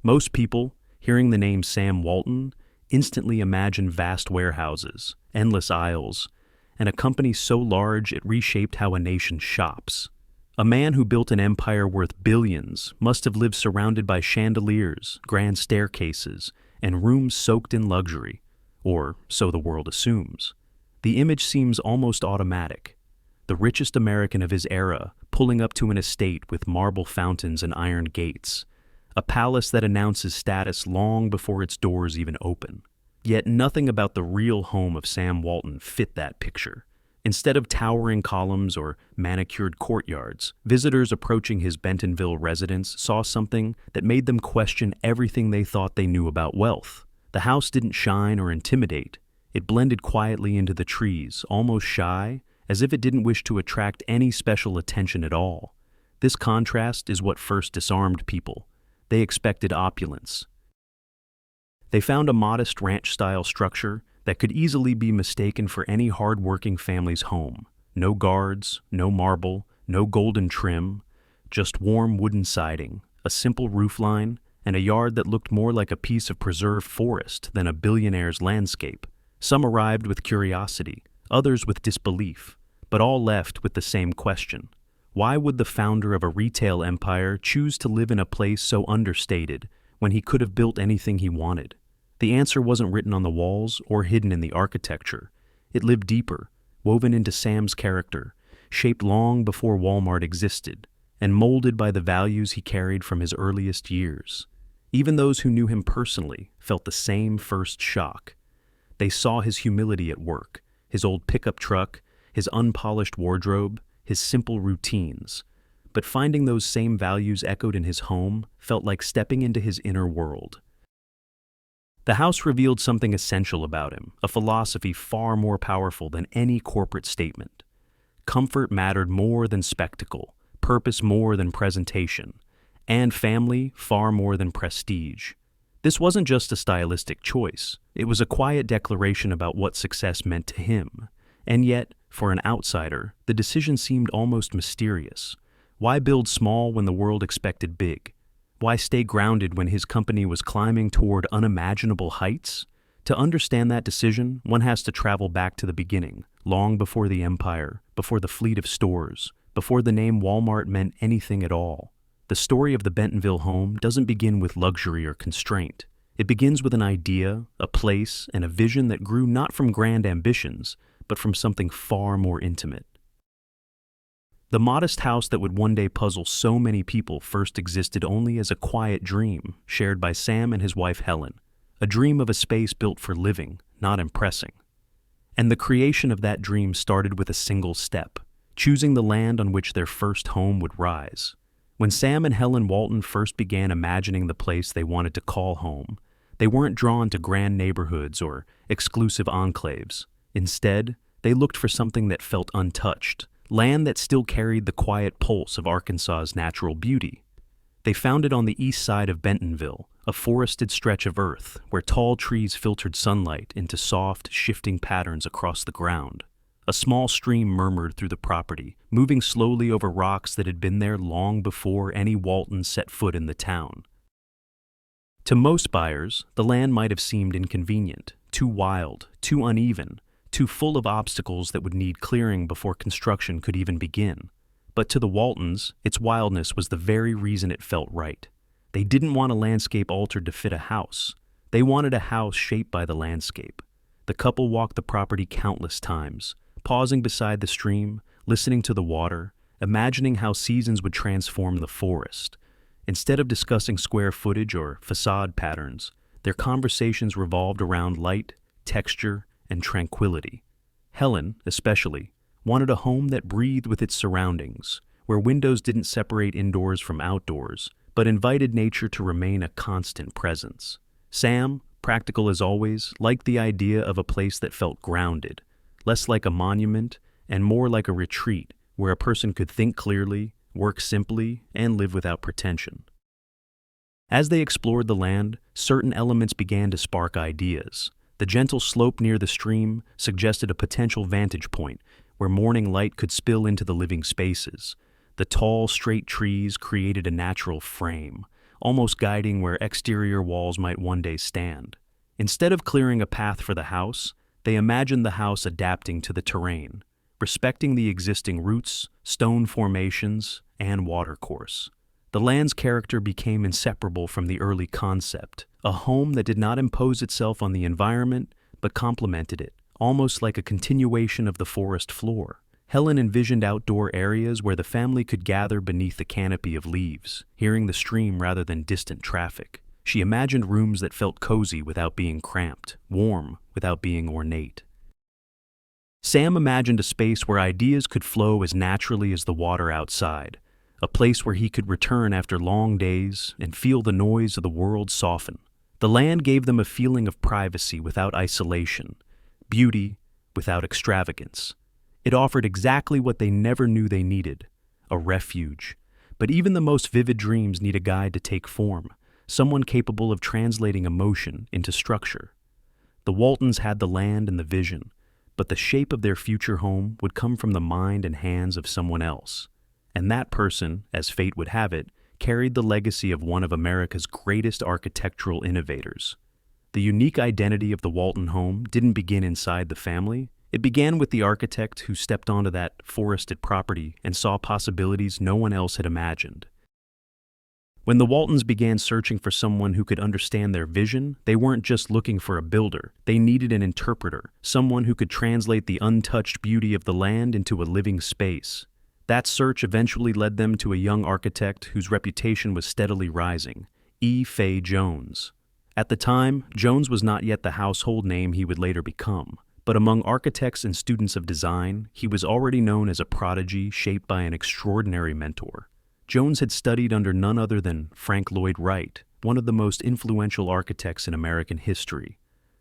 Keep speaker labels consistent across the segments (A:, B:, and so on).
A: Most people, hearing the name Sam Walton, instantly imagine vast warehouses, endless aisles, and a company so large it reshaped how a nation shops. A man who built an empire worth billions must have lived surrounded by chandeliers, grand staircases, and rooms soaked in luxury, or so the world assumes. The image seems almost automatic. The richest American of his era pulling up to an estate with marble fountains and iron gates, a palace that announces status long before its doors even open. Yet nothing about the real home of Sam Walton fit that picture. Instead of towering columns or manicured courtyards, visitors approaching his Bentonville residence saw something that made them question everything they thought they knew about wealth. The house didn't shine or intimidate. It blended quietly into the trees, almost shy, as if it didn't wish to attract any special attention at all. This contrast is what first disarmed people. They expected opulence. They found a modest ranch-style structure that could easily be mistaken for any hard-working family's home. No guards, no marble, no golden trim, just warm wooden siding, a simple roofline, and a yard that looked more like a piece of preserved forest than a billionaire's landscape. Some arrived with curiosity, others with disbelief, but all left with the same question. Why would the founder of a retail empire choose to live in a place so understated when he could have built anything he wanted? The answer wasn't written on the walls or hidden in the architecture. It lived deeper, woven into Sam's character, shaped long before Walmart existed, and molded by the values he carried from his earliest years. Even those who knew him personally felt the same first shock. They saw his humility at work, his old pickup truck, his unpolished wardrobe, his simple routines. But finding those same values echoed in his home felt like stepping into his inner world. The house revealed something essential about him, a philosophy far more powerful than any corporate statement. Comfort mattered more than spectacle, purpose more than presentation, and family far more than prestige. This wasn't just a stylistic choice. It was a quiet declaration about what success meant to him. And yet, for an outsider, the decision seemed almost mysterious. Why build small when the world expected big? Why stay grounded when his company was climbing toward unimaginable heights? To understand that decision, one has to travel back to the beginning, long before the empire, before the fleet of stores, before the name Walmart meant anything at all. The story of the Bentonville home doesn't begin with luxury or constraint. It begins with an idea, a place, and a vision that grew not from grand ambitions, but from something far more intimate. The modest house that would one day puzzle so many people first existed only as a quiet dream shared by Sam and his wife Helen, a dream of a space built for living, not impressing. And the creation of that dream started with a single step, choosing the land on which their first home would rise. When Sam and Helen Walton first began imagining the place they wanted to call home, they weren't drawn to grand neighborhoods or exclusive enclaves. Instead, they looked for something that felt untouched, land that still carried the quiet pulse of Arkansas's natural beauty. They found it on the east side of Bentonville, a forested stretch of earth where tall trees filtered sunlight into soft, shifting patterns across the ground. A small stream murmured through the property, moving slowly over rocks that had been there long before any Walton set foot in the town. To most buyers, the land might have seemed inconvenient, too wild, too uneven, too full of obstacles that would need clearing before construction could even begin. But to the Waltons, its wildness was the very reason it felt right. They didn't want a landscape altered to fit a house. They wanted a house shaped by the landscape. The couple walked the property countless times, pausing beside the stream, listening to the water, imagining how seasons would transform the forest. Instead of discussing square footage or facade patterns, their conversations revolved around light, texture, and tranquility. Helen, especially, wanted a home that breathed with its surroundings, where windows didn't separate indoors from outdoors, but invited nature to remain a constant presence. Sam, practical as always, liked the idea of a place that felt grounded, less like a monument and more like a retreat where a person could think clearly, work simply, and live without pretension. As they explored the land, certain elements began to spark ideas. The gentle slope near the stream suggested a potential vantage point where morning light could spill into the living spaces. The tall, straight trees created a natural frame, almost guiding where exterior walls might one day stand. Instead of clearing a path for the house, they imagined the house adapting to the terrain, respecting the existing roots, stone formations, and watercourse. The land's character became inseparable from the early concept, a home that did not impose itself on the environment but complemented it, almost like a continuation of the forest floor. Helen envisioned outdoor areas where the family could gather beneath the canopy of leaves, hearing the stream rather than distant traffic. She imagined rooms that felt cozy without being cramped, warm without being ornate. Sam imagined a space where ideas could flow as naturally as the water outside, a place where he could return after long days and feel the noise of the world soften. The land gave them a feeling of privacy without isolation, beauty without extravagance. It offered exactly what they never knew they needed, a refuge. But even the most vivid dreams need a guide to take form, someone capable of translating emotion into structure. The Waltons had the land and the vision, but the shape of their future home would come from the mind and hands of someone else. And that person, as fate would have it, carried the legacy of one of America's greatest architectural innovators. The unique identity of the Walton home didn't begin inside the family. It began with the architect who stepped onto that forested property and saw possibilities no one else had imagined. When the Waltons began searching for someone who could understand their vision, they weren't just looking for a builder. They needed an interpreter, someone who could translate the untouched beauty of the land into a living space. That search eventually led them to a young architect whose reputation was steadily rising, E. Fay Jones. At the time, Jones was not yet the household name he would later become. But among architects and students of design, he was already known as a prodigy shaped by an extraordinary mentor. Jones had studied under none other than Frank Lloyd Wright, one of the most influential architects in American history,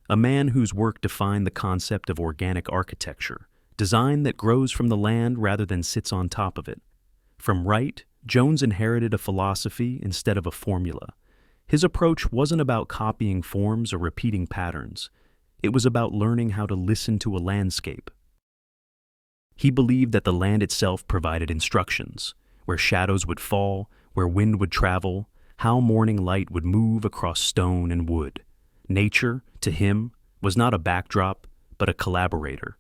A: a man whose work defined the concept of organic architecture, design that grows from the land rather than sits on top of it. From Wright, Jones inherited a philosophy instead of a formula. His approach wasn't about copying forms or repeating patterns. It was about learning how to listen to a landscape. He believed that the land itself provided instructions, where shadows would fall, where wind would travel, how morning light would move across stone and wood. Nature, to him, was not a backdrop, but a collaborator,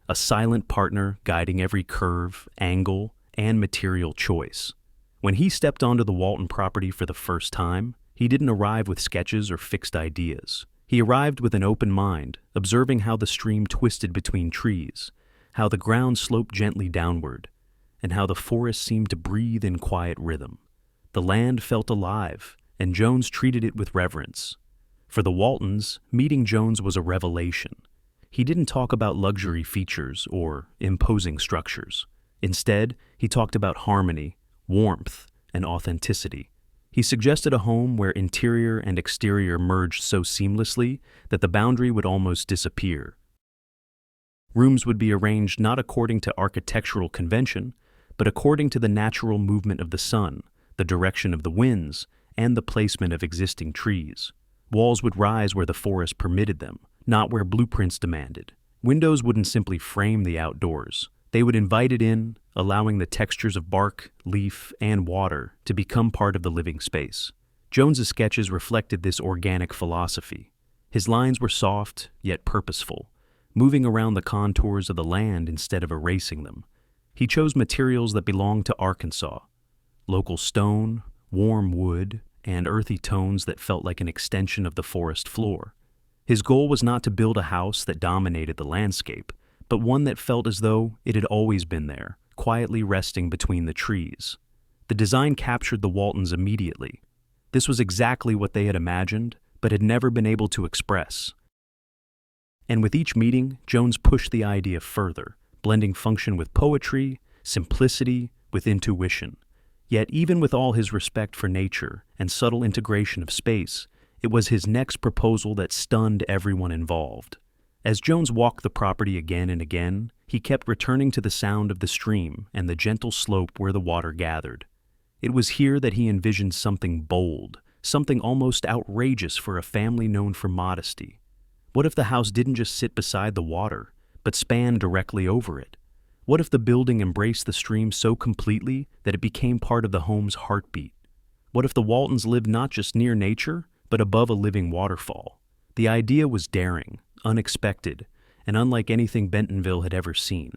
A: a silent partner guiding every curve, angle, and material choice. When he stepped onto the Walton property for the first time, he didn't arrive with sketches or fixed ideas. He arrived with an open mind, observing how the stream twisted between trees, how the ground sloped gently downward, and how the forest seemed to breathe in quiet rhythm. The land felt alive, and Jones treated it with reverence. For the Waltons, meeting Jones was a revelation. He didn't talk about luxury features or imposing structures. Instead, he talked about harmony, warmth, and authenticity. He suggested a home where interior and exterior merged so seamlessly that the boundary would almost disappear. Rooms would be arranged not according to architectural convention, but according to the natural movement of the sun, the direction of the winds, and the placement of existing trees. Walls would rise where the forest permitted them, not where blueprints demanded. Windows wouldn't simply frame the outdoors. They would invite it in, allowing the textures of bark, leaf, and water to become part of the living space. Jones's sketches reflected this organic philosophy. His lines were soft, yet purposeful, moving around the contours of the land instead of erasing them. He chose materials that belonged to Arkansas: local stone, warm wood, and earthy tones that felt like an extension of the forest floor. His goal was not to build a house that dominated the landscape, but one that felt as though it had always been there, quietly resting between the trees. The design captured the Waltons immediately. This was exactly what they had imagined, but had never been able to express. And with each meeting, Jones pushed the idea further, blending function with poetry, simplicity with intuition. Yet even with all his respect for nature and subtle integration of space, it was his next proposal that stunned everyone involved. As Jones walked the property again and again, he kept returning to the sound of the stream and the gentle slope where the water gathered. It was here that he envisioned something bold, something almost outrageous for a family known for modesty. What if the house didn't just sit beside the water, but spanned directly over it? What if the building embraced the stream so completely that it became part of the home's heartbeat? What if the Waltons lived not just near nature, but above a living waterfall? The idea was daring, unexpected, and unlike anything Bentonville had ever seen.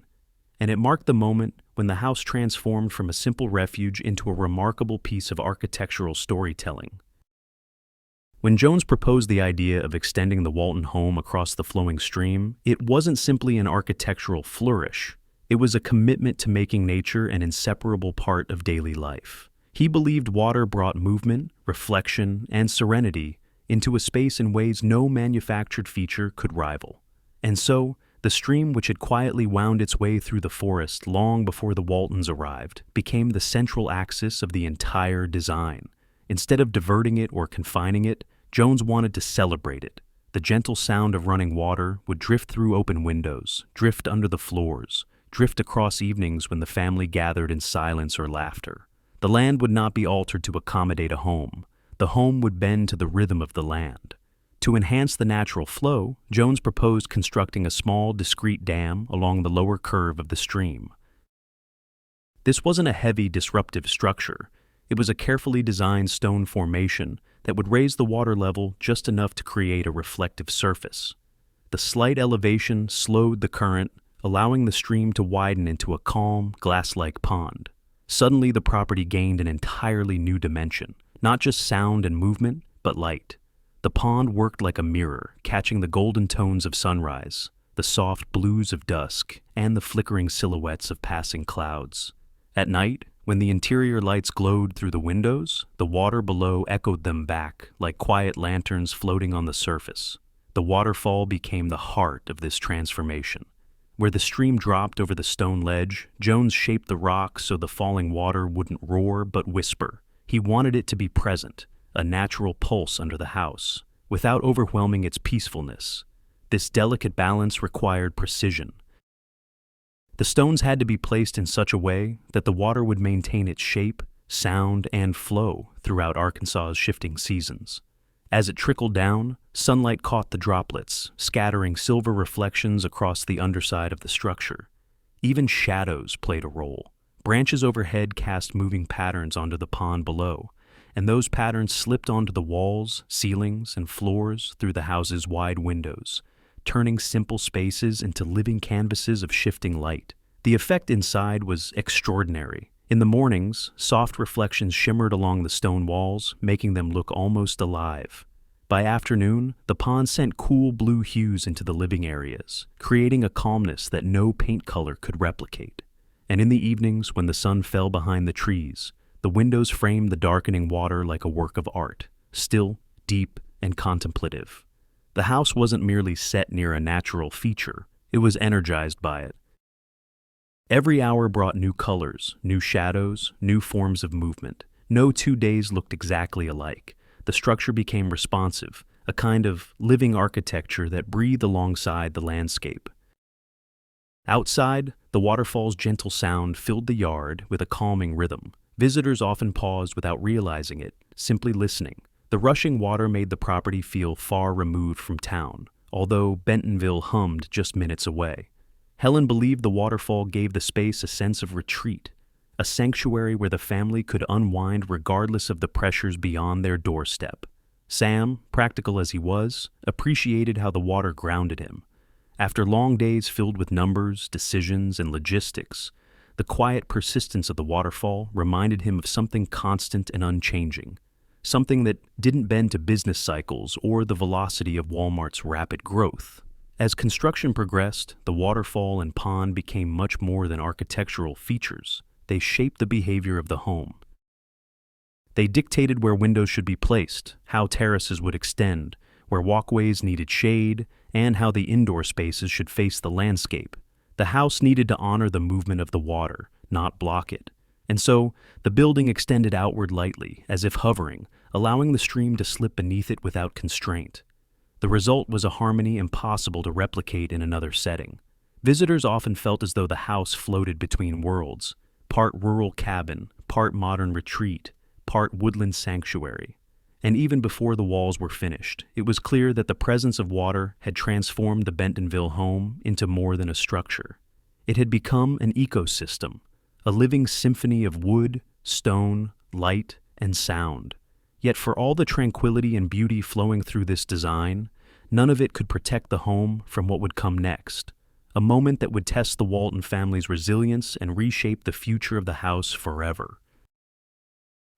A: And it marked the moment when the house transformed from a simple refuge into a remarkable piece of architectural storytelling. When Jones proposed the idea of extending the Walton home across the flowing stream, it wasn't simply an architectural flourish. It was a commitment to making nature an inseparable part of daily life. He believed water brought movement, reflection, and serenity into a space in ways no manufactured feature could rival. And so, the stream, which had quietly wound its way through the forest long before the Waltons arrived, became the central axis of the entire design. Instead of diverting it or confining it, Jones wanted to celebrate it. The gentle sound of running water would drift through open windows, drift under the floors, drift across evenings when the family gathered in silence or laughter. The land would not be altered to accommodate a home. The home would bend to the rhythm of the land. To enhance the natural flow, Jones proposed constructing a small, discrete dam along the lower curve of the stream. This wasn't a heavy, disruptive structure. It was a carefully designed stone formation that would raise the water level just enough to create a reflective surface. The slight elevation slowed the current, allowing the stream to widen into a calm, glass-like pond. Suddenly, the property gained an entirely new dimension, not just sound and movement, but light. The pond worked like a mirror, catching the golden tones of sunrise, the soft blues of dusk, and the flickering silhouettes of passing clouds. At night, when the interior lights glowed through the windows, the water below echoed them back like quiet lanterns floating on the surface. The waterfall became the heart of this transformation. Where the stream dropped over the stone ledge, Jones shaped the rock so the falling water wouldn't roar but whisper. He wanted it to be present, a natural pulse under the house, without overwhelming its peacefulness. This delicate balance required precision. The stones had to be placed in such a way that the water would maintain its shape, sound, and flow throughout Arkansas's shifting seasons. As it trickled down, sunlight caught the droplets, scattering silver reflections across the underside of the structure. Even shadows played a role. Branches overhead cast moving patterns onto the pond below, and those patterns slipped onto the walls, ceilings, and floors through the house's wide windows, turning simple spaces into living canvases of shifting light. The effect inside was extraordinary. In the mornings, soft reflections shimmered along the stone walls, making them look almost alive. By afternoon, the pond sent cool blue hues into the living areas, creating a calmness that no paint color could replicate. And in the evenings, when the sun fell behind the trees, the windows framed the darkening water like a work of art, still, deep, and contemplative. The house wasn't merely set near a natural feature, it was energized by it. Every hour brought new colors, new shadows, new forms of movement. No 2 days looked exactly alike. The structure became responsive, a kind of living architecture that breathed alongside the landscape. Outside, the waterfall's gentle sound filled the yard with a calming rhythm. Visitors often paused without realizing it, simply listening. The rushing water made the property feel far removed from town, although Bentonville hummed just minutes away. Helen believed the waterfall gave the space a sense of retreat, a sanctuary where the family could unwind regardless of the pressures beyond their doorstep. Sam, practical as he was, appreciated how the water grounded him. After long days filled with numbers, decisions, and logistics, the quiet persistence of the waterfall reminded him of something constant and unchanging. Something that didn't bend to business cycles or the velocity of Walmart's rapid growth. As construction progressed, the waterfall and pond became much more than architectural features. They shaped the behavior of the home. They dictated where windows should be placed, how terraces would extend, where walkways needed shade, and how the indoor spaces should face the landscape. The house needed to honor the movement of the water, not block it. And so, the building extended outward lightly, as if hovering, allowing the stream to slip beneath it without constraint. The result was a harmony impossible to replicate in another setting. Visitors often felt as though the house floated between worlds, part rural cabin, part modern retreat, part woodland sanctuary. And even before the walls were finished, it was clear that the presence of water had transformed the Bentonville home into more than a structure. It had become an ecosystem, a living symphony of wood, stone, light, and sound. Yet for all the tranquility and beauty flowing through this design, none of it could protect the home from what would come next, a moment that would test the Walton family's resilience and reshape the future of the house forever.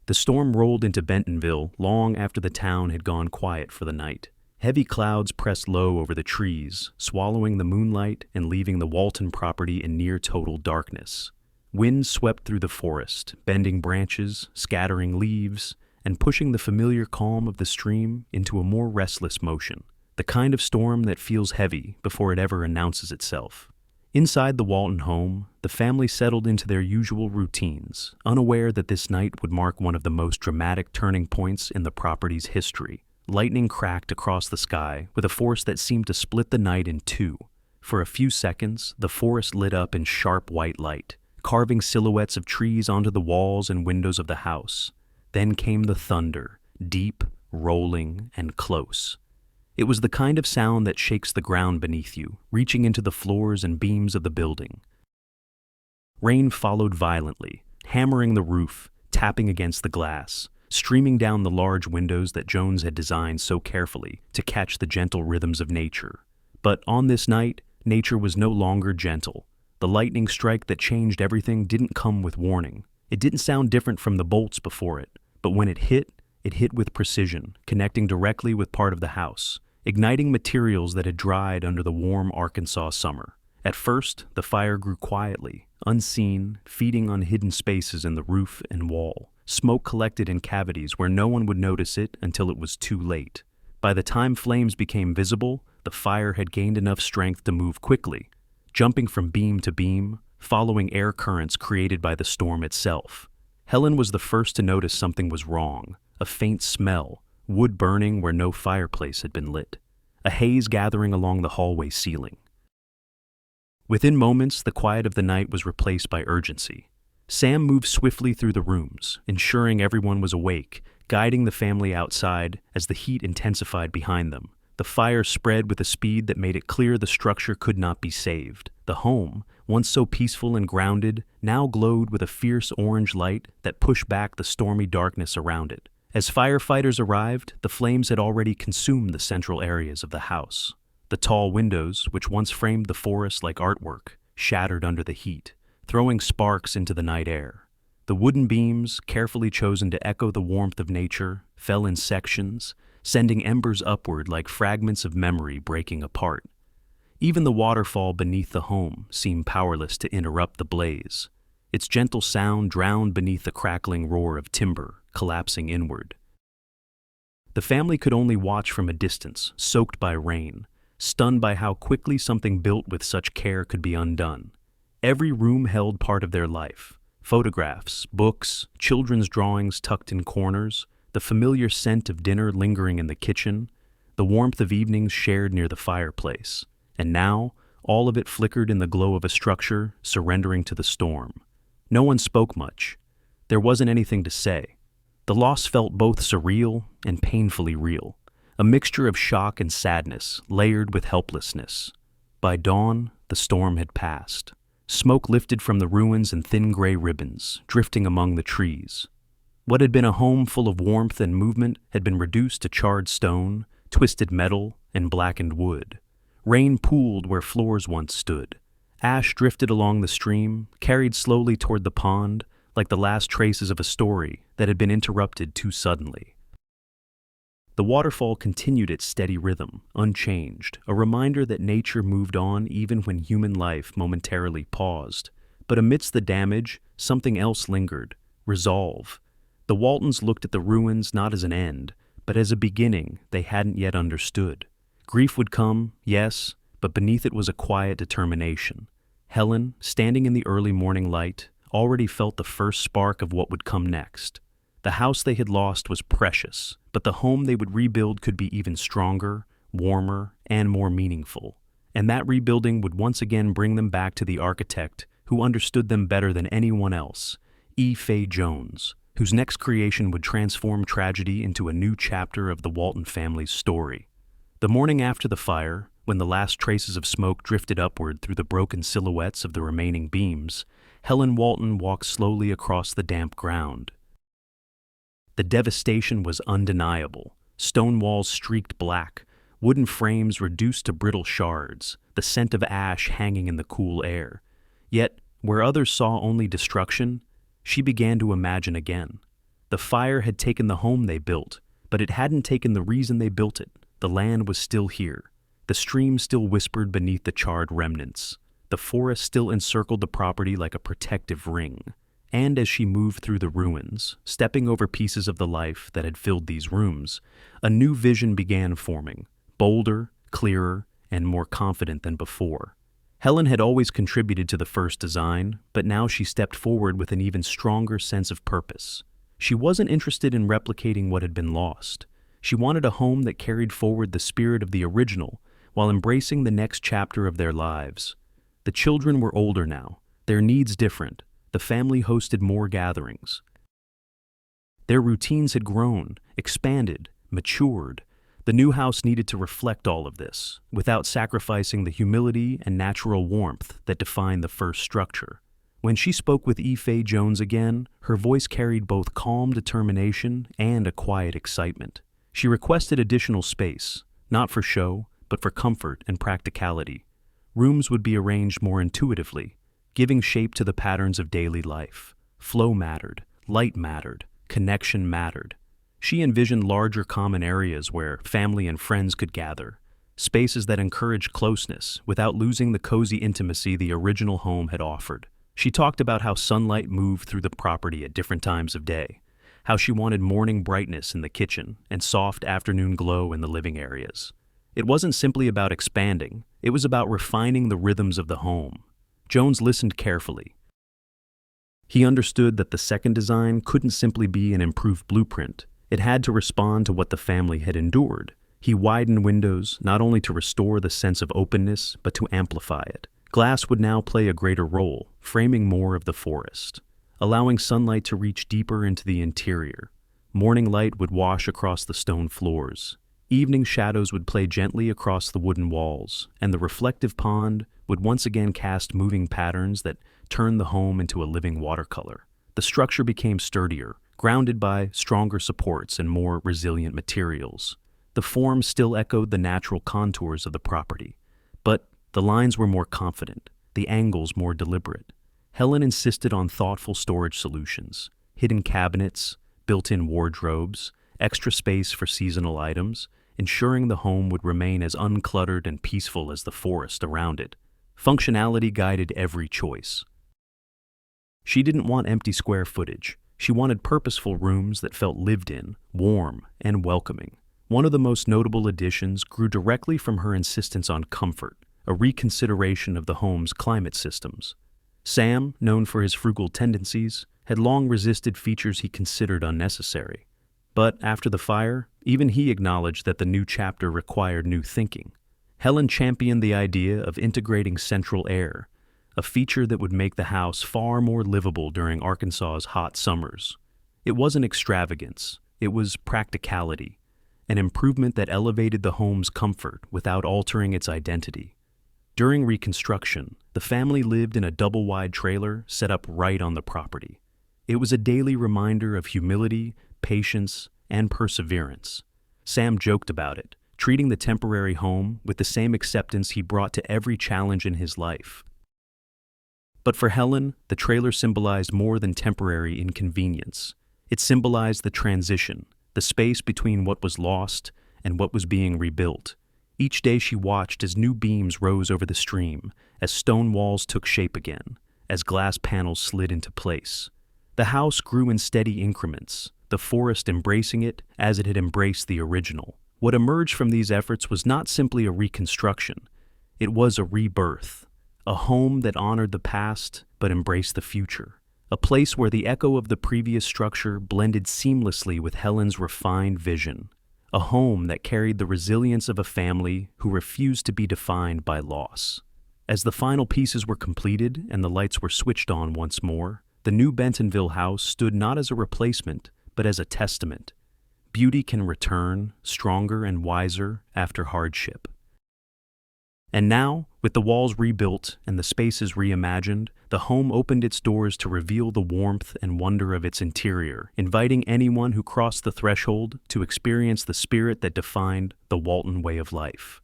A: The storm rolled into Bentonville long after the town had gone quiet for the night. Heavy clouds pressed low over the trees, swallowing the moonlight and leaving the Walton property in near total darkness. Winds swept through the forest, bending branches, scattering leaves, and pushing the familiar calm of the stream into a more restless motion, the kind of storm that feels heavy before it ever announces itself. Inside the Walton home, the family settled into their usual routines, unaware that this night would mark one of the most dramatic turning points in the property's history. Lightning cracked across the sky with a force that seemed to split the night in two. For a few seconds, the forest lit up in sharp white light, carving silhouettes of trees onto the walls and windows of the house. Then came the thunder, deep, rolling, and close. It was the kind of sound that shakes the ground beneath you, reaching into the floors and beams of the building. Rain followed violently, hammering the roof, tapping against the glass, streaming down the large windows that Jones had designed so carefully to catch the gentle rhythms of nature. But on this night, nature was no longer gentle. The lightning strike that changed everything didn't come with warning. It didn't sound different from the bolts before it, but when it hit with precision, connecting directly with part of the house, igniting materials that had dried under the warm Arkansas summer. At first, the fire grew quietly, unseen, feeding on hidden spaces in the roof and wall. Smoke collected in cavities where no one would notice it until it was too late. By the time flames became visible, the fire had gained enough strength to move quickly, jumping from beam to beam, following air currents created by the storm itself. Helen was the first to notice something was wrong. A faint smell, wood burning where no fireplace had been lit, a haze gathering along the hallway ceiling. Within moments, the quiet of the night was replaced by urgency. Sam moved swiftly through the rooms, ensuring everyone was awake, guiding the family outside as the heat intensified behind them. The fire spread with a speed that made it clear the structure could not be saved. The home, once so peaceful and grounded, now glowed with a fierce orange light that pushed back the stormy darkness around it. As firefighters arrived, the flames had already consumed the central areas of the house. The tall windows, which once framed the forest like artwork, shattered under the heat, throwing sparks into the night air. The wooden beams, carefully chosen to echo the warmth of nature, fell in sections, sending embers upward like fragments of memory breaking apart. Even the waterfall beneath the home seemed powerless to interrupt the blaze. Its gentle sound drowned beneath the crackling roar of timber collapsing inward. The family could only watch from a distance, soaked by rain, stunned by how quickly something built with such care could be undone. Every room held part of their life: photographs, books, children's drawings tucked in corners, the familiar scent of dinner lingering in the kitchen, the warmth of evenings shared near the fireplace. And now, all of it flickered in the glow of a structure surrendering to the storm. No one spoke much. There wasn't anything to say. The loss felt both surreal and painfully real, a mixture of shock and sadness layered with helplessness. By dawn, the storm had passed. Smoke lifted from the ruins in thin gray ribbons, drifting among the trees. What had been a home full of warmth and movement had been reduced to charred stone, twisted metal, and blackened wood. Rain pooled where floors once stood. Ash drifted along the stream, carried slowly toward the pond, like the last traces of a story that had been interrupted too suddenly. The waterfall continued its steady rhythm, unchanged, a reminder that nature moved on even when human life momentarily paused. But amidst the damage, something else lingered: resolve. The Waltons looked at the ruins not as an end, but as a beginning they hadn't yet understood. Grief would come, yes, but beneath it was a quiet determination. Helen, standing in the early morning light, already felt the first spark of what would come next. The house they had lost was precious, but the home they would rebuild could be even stronger, warmer, and more meaningful. And that rebuilding would once again bring them back to the architect who understood them better than anyone else, E. Fay Jones, whose next creation would transform tragedy into a new chapter of the Walton family's story. The morning after the fire, when the last traces of smoke drifted upward through the broken silhouettes of the remaining beams, Helen Walton walked slowly across the damp ground. The devastation was undeniable. Stone walls streaked black, wooden frames reduced to brittle shards, the scent of ash hanging in the cool air. Yet, where others saw only destruction, she began to imagine again. The fire had taken the home they built, but it hadn't taken the reason they built it. The land was still here. The stream still whispered beneath the charred remnants. The forest still encircled the property like a protective ring. And as she moved through the ruins, stepping over pieces of the life that had filled these rooms, a new vision began forming, bolder, clearer, and more confident than before. Helen had always contributed to the first design, but now she stepped forward with an even stronger sense of purpose. She wasn't interested in replicating what had been lost. She wanted a home that carried forward the spirit of the original while embracing the next chapter of their lives. The children were older now, their needs different. The family hosted more gatherings. Their routines had grown, expanded, matured. The new house needed to reflect all of this, without sacrificing the humility and natural warmth that defined the first structure. When she spoke with Ife Jones again, her voice carried both calm determination and a quiet excitement. She requested additional space, not for show, but for comfort and practicality. Rooms would be arranged more intuitively, giving shape to the patterns of daily life. Flow mattered, light mattered, connection mattered. She envisioned larger common areas where family and friends could gather, spaces that encouraged closeness without losing the cozy intimacy the original home had offered. She talked about how sunlight moved through the property at different times of day, how she wanted morning brightness in the kitchen and soft afternoon glow in the living areas. It wasn't simply about expanding, it was about refining the rhythms of the home. Jones listened carefully. He understood that the second design couldn't simply be an improved blueprint. It had to respond to what the family had endured. He widened windows, not only to restore the sense of openness, but to amplify it. Glass would now play a greater role, framing more of the forest, allowing sunlight to reach deeper into the interior. Morning light would wash across the stone floors. Evening shadows would play gently across the wooden walls, and the reflective pond would once again cast moving patterns that turned the home into a living watercolor. The structure became sturdier, grounded by stronger supports and more resilient materials. The form still echoed the natural contours of the property, but the lines were more confident, the angles more deliberate. Helen insisted on thoughtful storage solutions, hidden cabinets, built-in wardrobes, extra space for seasonal items, ensuring the home would remain as uncluttered and peaceful as the forest around it. Functionality guided every choice. She didn't want empty square footage. She wanted purposeful rooms that felt lived in, warm, and welcoming. One of the most notable additions grew directly from her insistence on comfort, a reconsideration of the home's climate systems. Sam, known for his frugal tendencies, had long resisted features he considered unnecessary. But after the fire, even he acknowledged that the new chapter required new thinking. Helen championed the idea of integrating central air, a feature that would make the house far more livable during Arkansas's hot summers. It wasn't extravagance, it was practicality, an improvement that elevated the home's comfort without altering its identity. During reconstruction, the family lived in a double-wide trailer set up right on the property. It was a daily reminder of humility, patience, and perseverance. Sam joked about it, treating the temporary home with the same acceptance he brought to every challenge in his life. But for Helen, the trailer symbolized more than temporary inconvenience. It symbolized the transition, the space between what was lost and what was being rebuilt. Each day she watched as new beams rose over the stream, as stone walls took shape again, as glass panels slid into place. The house grew in steady increments, the forest embracing it as it had embraced the original. What emerged from these efforts was not simply a reconstruction, it was a rebirth, a home that honored the past but embraced the future, a place where the echo of the previous structure blended seamlessly with Helen's refined vision, a home that carried the resilience of a family who refused to be defined by loss. As the final pieces were completed and the lights were switched on once more, the new Bentonville house stood not as a replacement, but as a testament. Beauty can return, stronger and wiser, after hardship. And now, with the walls rebuilt and the spaces reimagined, the home opened its doors to reveal the warmth and wonder of its interior, inviting anyone who crossed the threshold to experience the spirit that defined the Walton way of life.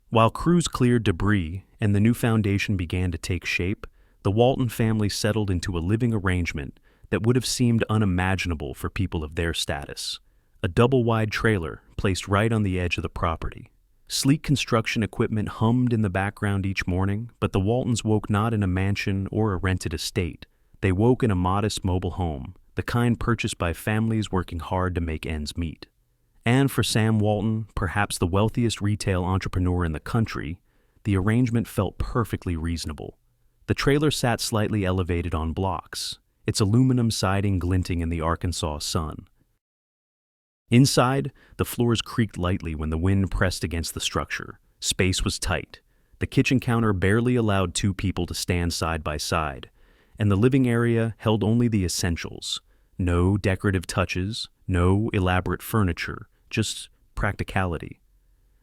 A: While crews cleared debris and the new foundation began to take shape, the Walton family settled into a living arrangement that would have seemed unimaginable for people of their status. A double-wide trailer placed right on the edge of the property. Sleek construction equipment hummed in the background each morning, but the Waltons woke not in a mansion or a rented estate. They woke in a modest mobile home, the kind purchased by families working hard to make ends meet. And for Sam Walton, perhaps the wealthiest retail entrepreneur in the country, the arrangement felt perfectly reasonable. The trailer sat slightly elevated on blocks, its aluminum siding glinting in the Arkansas sun. Inside, the floors creaked lightly when the wind pressed against the structure. Space was tight. The kitchen counter barely allowed two people to stand side by side, and the living area held only the essentials. No decorative touches, no elaborate furniture, just practicality.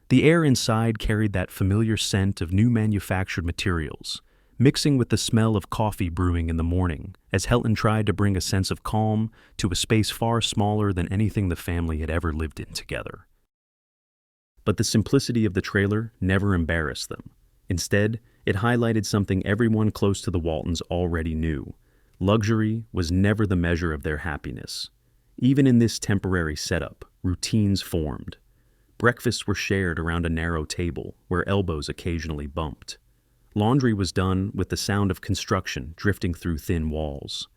A: The air inside carried that familiar scent of new manufactured materials, mixing with the smell of coffee brewing in the morning, as Helen tried to bring a sense of calm to a space far smaller than anything the family had ever lived in together. But the simplicity of the trailer never embarrassed them. Instead, it highlighted something everyone close to the Waltons already knew. Luxury was never the measure of their happiness. Even in this temporary setup, routines formed. Breakfasts were shared around a narrow table where elbows occasionally bumped. Laundry was done with the sound of construction drifting through thin walls.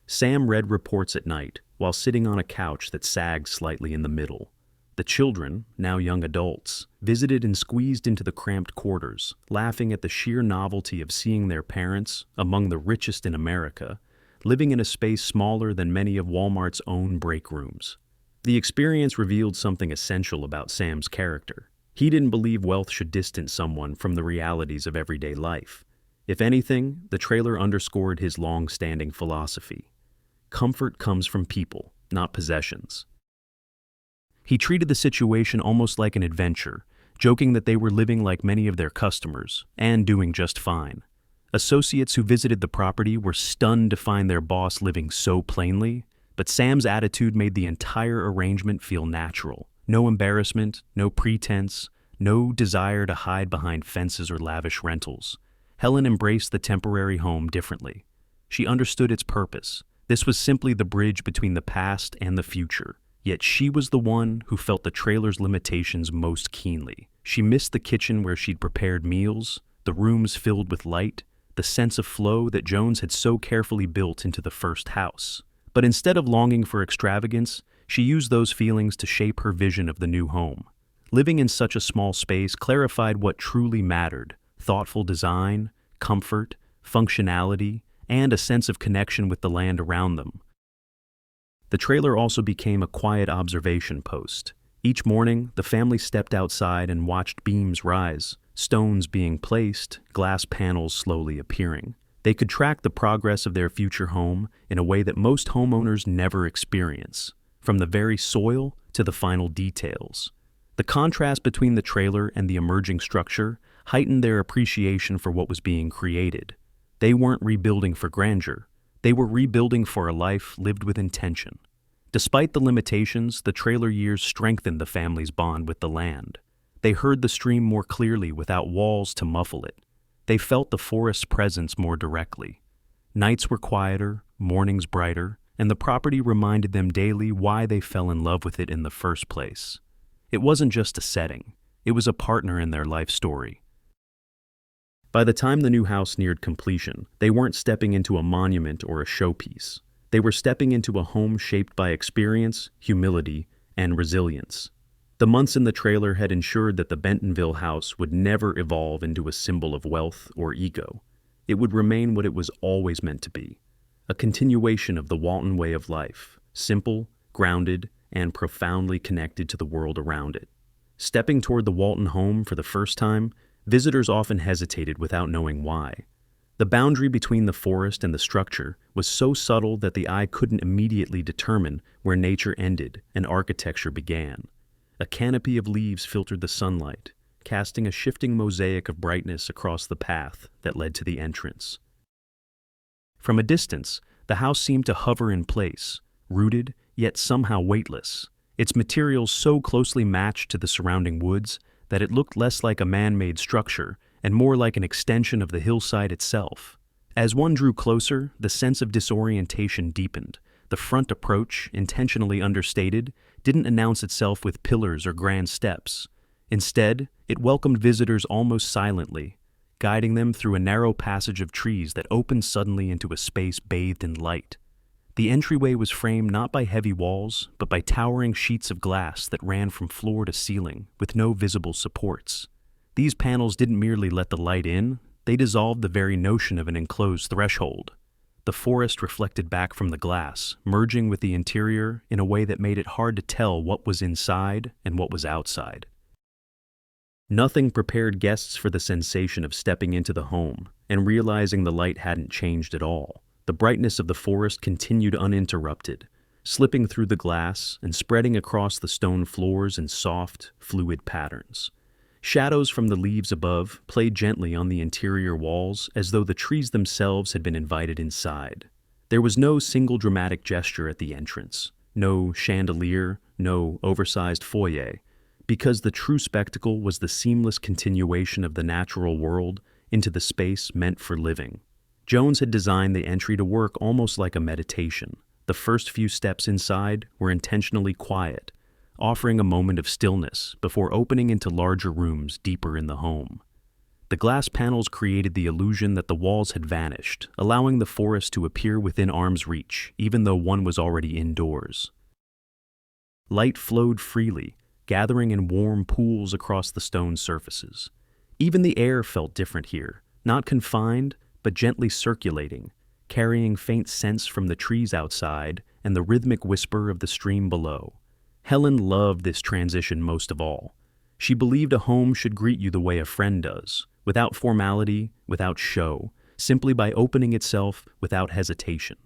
A: Sam read reports at night while sitting on a couch that sagged slightly in the middle. The children, now young adults, visited and squeezed into the cramped quarters, laughing at the sheer novelty of seeing their parents, among the richest in America, living in a space smaller than many of Walmart's own break rooms. The experience revealed something essential about Sam's character. He didn't believe wealth should distance someone from the realities of everyday life. If anything, the trailer underscored his long-standing philosophy. Comfort comes from people, not possessions. He treated the situation almost like an adventure, joking that they were living like many of their customers, and doing just fine. Associates who visited the property were stunned to find their boss living so plainly, but Sam's attitude made the entire arrangement feel natural. No embarrassment, no pretense, no desire to hide behind fences or lavish rentals. Helen embraced the temporary home differently. She understood its purpose. This was simply the bridge between the past and the future. Yet she was the one who felt the trailer's limitations most keenly. She missed the kitchen where she'd prepared meals, the rooms filled with light, the sense of flow that Jones had so carefully built into the first house. But instead of longing for extravagance, she used those feelings to shape her vision of the new home. Living in such a small space clarified what truly mattered: thoughtful design, comfort, functionality, and a sense of connection with the land around them. The trailer also became a quiet observation post. Each morning, the family stepped outside and watched beams rise, stones being placed, glass panels slowly appearing. They could track the progress of their future home in a way that most homeowners never experience, from the very soil to the final details. The contrast between the trailer and the emerging structure heightened their appreciation for what was being created. They weren't rebuilding for grandeur. They were rebuilding for a life lived with intention. Despite the limitations, the trailer years strengthened the family's bond with the land. They heard the stream more clearly without walls to muffle it. They felt the forest's presence more directly. Nights were quieter, mornings brighter, and the property reminded them daily why they fell in love with it in the first place. It wasn't just a setting, it was a partner in their life story. By the time the new house neared completion, they weren't stepping into a monument or a showpiece. They were stepping into a home shaped by experience, humility, and resilience. The months in the trailer had ensured that the Bentonville house would never evolve into a symbol of wealth or ego. It would remain what it was always meant to be: a continuation of the Walton way of life, simple, grounded, and profoundly connected to the world around it. Stepping toward the Walton home for the first time, visitors often hesitated without knowing why. The boundary between the forest and the structure was so subtle that the eye couldn't immediately determine where nature ended and architecture began. A canopy of leaves filtered the sunlight, casting a shifting mosaic of brightness across the path that led to the entrance. From a distance, the house seemed to hover in place, rooted yet somehow weightless, its materials so closely matched to the surrounding woods that it looked less like a man-made structure and more like an extension of the hillside itself. As one drew closer, the sense of disorientation deepened. The front approach, intentionally understated, didn't announce itself with pillars or grand steps. Instead, it welcomed visitors almost silently, guiding them through a narrow passage of trees that opened suddenly into a space bathed in light. The entryway was framed not by heavy walls, but by towering sheets of glass that ran from floor to ceiling, with no visible supports. These panels didn't merely let the light in, they dissolved the very notion of an enclosed threshold. The forest reflected back from the glass, merging with the interior in a way that made it hard to tell what was inside and what was outside. Nothing prepared guests for the sensation of stepping into the home and realizing the light hadn't changed at all. The brightness of the forest continued uninterrupted, slipping through the glass and spreading across the stone floors in soft, fluid patterns. Shadows from the leaves above played gently on the interior walls as though the trees themselves had been invited inside. There was no single dramatic gesture at the entrance, no chandelier, no oversized foyer, because the true spectacle was the seamless continuation of the natural world into the space meant for living. Jones had designed the entry to work almost like a meditation. The first few steps inside were intentionally quiet, offering a moment of stillness before opening into larger rooms deeper in the home. The glass panels created the illusion that the walls had vanished, allowing the forest to appear within arm's reach, even though one was already indoors. Light flowed freely, gathering in warm pools across the stone surfaces. Even the air felt different here, not confined, but gently circulating, carrying faint scents from the trees outside and the rhythmic whisper of the stream below. Helen loved this transition most of all. She believed a home should greet you the way a friend does, without formality, without show, simply by opening itself without hesitation.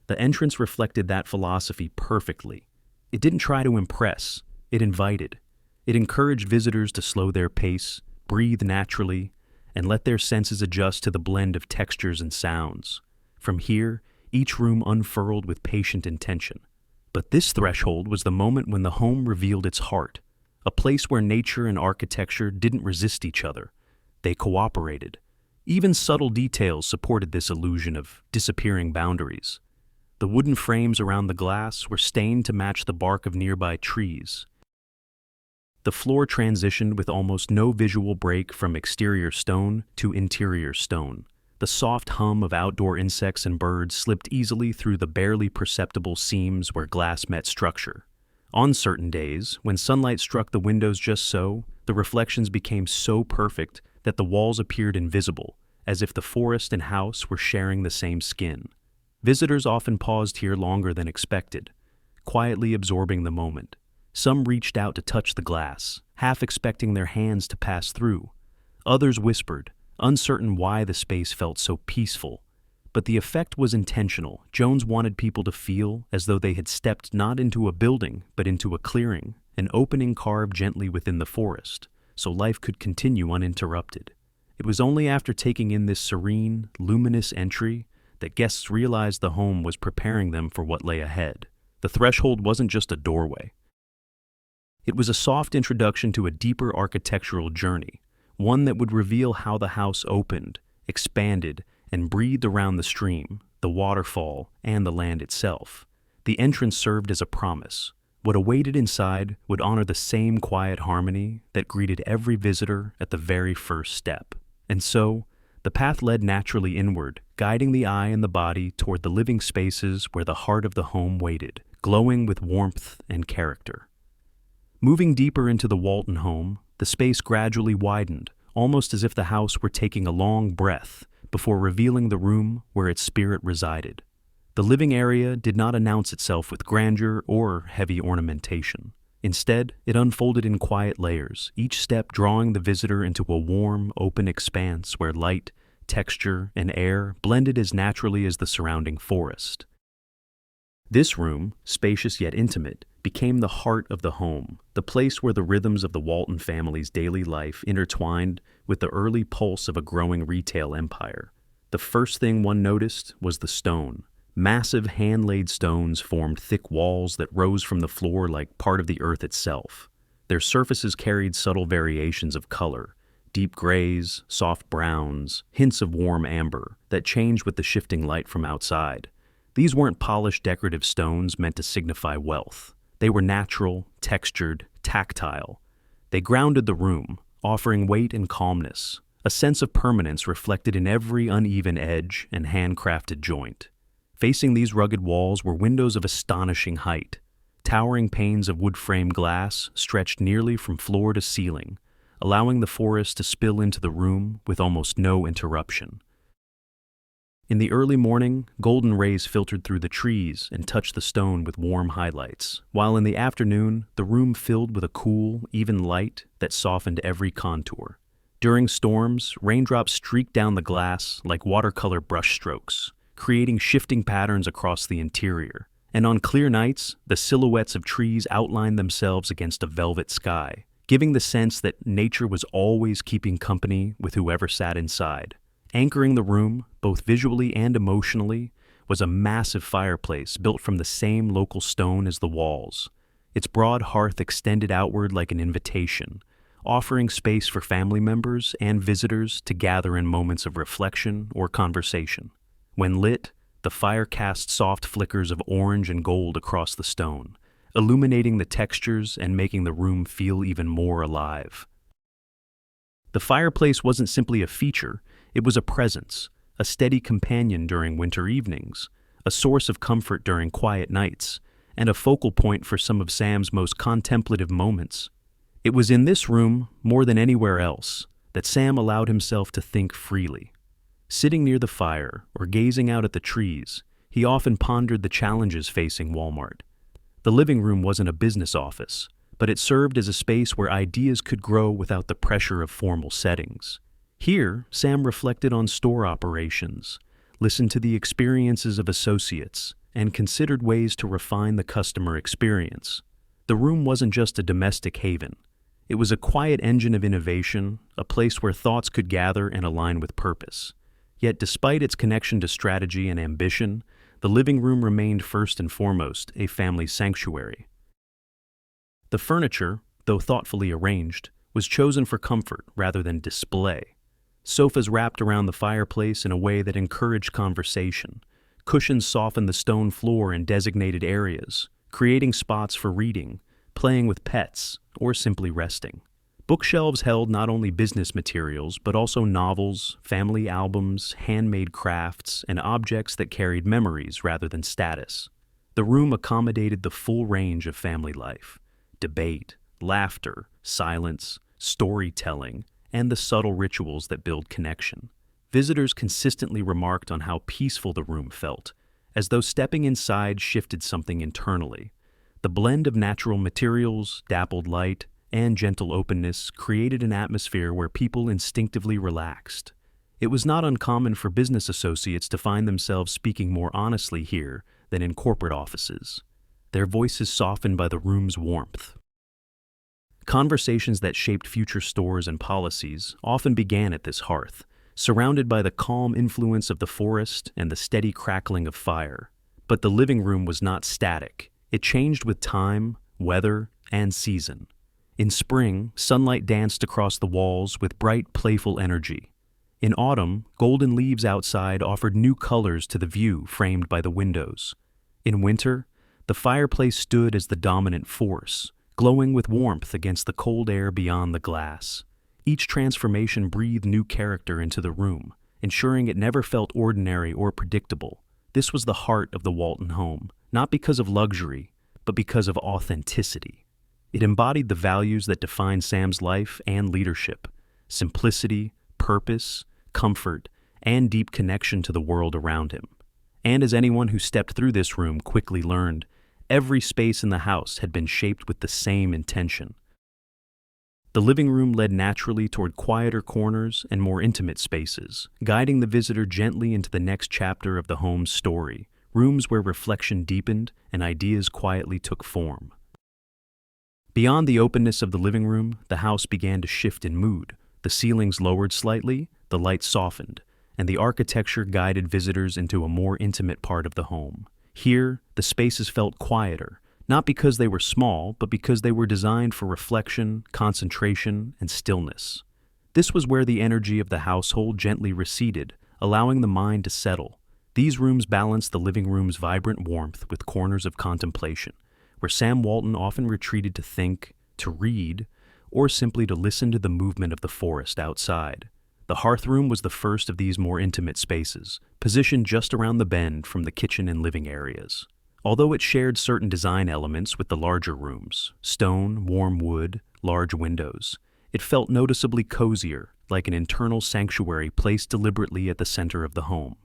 A: The entrance reflected that philosophy perfectly. It didn't try to impress, it invited. It encouraged visitors to slow their pace, breathe naturally, and let their senses adjust to the blend of textures and sounds. From here, each room unfurled with patient intention. But this threshold was the moment when the home revealed its heart, a place where nature and architecture didn't resist each other. They cooperated. Even subtle details supported this illusion of disappearing boundaries. The wooden frames around the glass were stained to match the bark of nearby trees. The floor transitioned with almost no visual break from exterior stone to interior stone. The soft hum of outdoor insects and birds slipped easily through the barely perceptible seams where glass met structure. On certain days, when sunlight struck the windows just so, the reflections became so perfect that the walls appeared invisible, as if the forest and house were sharing the same skin. Visitors often paused here longer than expected, quietly absorbing the moment. Some reached out to touch the glass, half expecting their hands to pass through. Others whispered, uncertain why the space felt so peaceful. But the effect was intentional. Jones wanted people to feel as though they had stepped not into a building, but into a clearing, an opening carved gently within the forest, so life could continue uninterrupted. It was only after taking in this serene, luminous entry that guests realized the home was preparing them for what lay ahead. The threshold wasn't just a doorway. It was a soft introduction to a deeper architectural journey, one that would reveal how the house opened, expanded, and breathed around the stream, the waterfall, and the land itself. The entrance served as a promise. What awaited inside would honor the same quiet harmony that greeted every visitor at the very first step. And so, the path led naturally inward, guiding the eye and the body toward the living spaces where the heart of the home waited, glowing with warmth and character. Moving deeper into the Walton home, the space gradually widened, almost as if the house were taking a long breath before revealing the room where its spirit resided. The living area did not announce itself with grandeur or heavy ornamentation. Instead, it unfolded in quiet layers, each step drawing the visitor into a warm, open expanse where light, texture, and air blended as naturally as the surrounding forest. This room, spacious yet intimate, became the heart of the home, the place where the rhythms of the Walton family's daily life intertwined with the early pulse of a growing retail empire. The first thing one noticed was the stone. Massive hand-laid stones formed thick walls that rose from the floor like part of the earth itself. Their surfaces carried subtle variations of color, deep grays, soft browns, hints of warm amber that changed with the shifting light from outside. These weren't polished decorative stones meant to signify wealth. They were natural, textured, tactile. They grounded the room, offering weight and calmness, a sense of permanence reflected in every uneven edge and handcrafted joint. Facing these rugged walls were windows of astonishing height. Towering panes of wood-framed glass stretched nearly from floor to ceiling, allowing the forest to spill into the room with almost no interruption. In the early morning, golden rays filtered through the trees and touched the stone with warm highlights, while in the afternoon, the room filled with a cool, even light that softened every contour. During storms, raindrops streaked down the glass like watercolor brushstrokes, creating shifting patterns across the interior. And on clear nights, the silhouettes of trees outlined themselves against a velvet sky, giving the sense that nature was always keeping company with whoever sat inside. Anchoring the room, both visually and emotionally, was a massive fireplace built from the same local stone as the walls. Its broad hearth extended outward like an invitation, offering space for family members and visitors to gather in moments of reflection or conversation. When lit, the fire cast soft flickers of orange and gold across the stone, illuminating the textures and making the room feel even more alive. The fireplace wasn't simply a feature, it was a presence, a steady companion during winter evenings, a source of comfort during quiet nights, and a focal point for some of Sam's most contemplative moments. It was in this room, more than anywhere else, that Sam allowed himself to think freely. Sitting near the fire or gazing out at the trees, he often pondered the challenges facing Walmart. The living room wasn't a business office, but it served as a space where ideas could grow without the pressure of formal settings. Here, Sam reflected on store operations, listened to the experiences of associates, and considered ways to refine the customer experience. The room wasn't just a domestic haven. It was a quiet engine of innovation, a place where thoughts could gather and align with purpose. Yet despite its connection to strategy and ambition, the living room remained first and foremost a family sanctuary. The furniture, though thoughtfully arranged, was chosen for comfort rather than display. Sofas wrapped around the fireplace in a way that encouraged conversation. Cushions softened the stone floor in designated areas, creating spots for reading, playing with pets, or simply resting. Bookshelves held not only business materials, but also novels, family albums, handmade crafts, and objects that carried memories rather than status. The room accommodated the full range of family life: debate, laughter, silence, storytelling, and the subtle rituals that build connection. Visitors consistently remarked on how peaceful the room felt, as though stepping inside shifted something internally. The blend of natural materials, dappled light, and gentle openness created an atmosphere where people instinctively relaxed. It was not uncommon for business associates to find themselves speaking more honestly here than in corporate offices, their voices softened by the room's warmth. Conversations that shaped future stores and policies often began at this hearth, surrounded by the calm influence of the forest and the steady crackling of fire. But the living room was not static. It changed with time, weather, and season. In spring, sunlight danced across the walls with bright, playful energy. In autumn, golden leaves outside offered new colors to the view framed by the windows. In winter, the fireplace stood as the dominant force, glowing with warmth against the cold air beyond the glass. Each transformation breathed new character into the room, ensuring it never felt ordinary or predictable. This was the heart of the Walton home, not because of luxury, but because of authenticity. It embodied the values that defined Sam's life and leadership: simplicity, purpose, comfort, and deep connection to the world around him. And as anyone who stepped through this room quickly learned, every space in the house had been shaped with the same intention. The living room led naturally toward quieter corners and more intimate spaces, guiding the visitor gently into the next chapter of the home's story, rooms where reflection deepened and ideas quietly took form. Beyond the openness of the living room, the house began to shift in mood. The ceilings lowered slightly, the light softened, and the architecture guided visitors into a more intimate part of the home. Here, the spaces felt quieter, not because they were small, but because they were designed for reflection, concentration, and stillness. This was where the energy of the household gently receded, allowing the mind to settle. These rooms balanced the living room's vibrant warmth with corners of contemplation, where Sam Walton often retreated to think, to read, or simply to listen to the movement of the forest outside. The hearth room was the first of these more intimate spaces, positioned just around the bend from the kitchen and living areas. Although it shared certain design elements with the larger rooms, stone, warm wood, large windows, it felt noticeably cozier, like an internal sanctuary placed deliberately at the center of the home.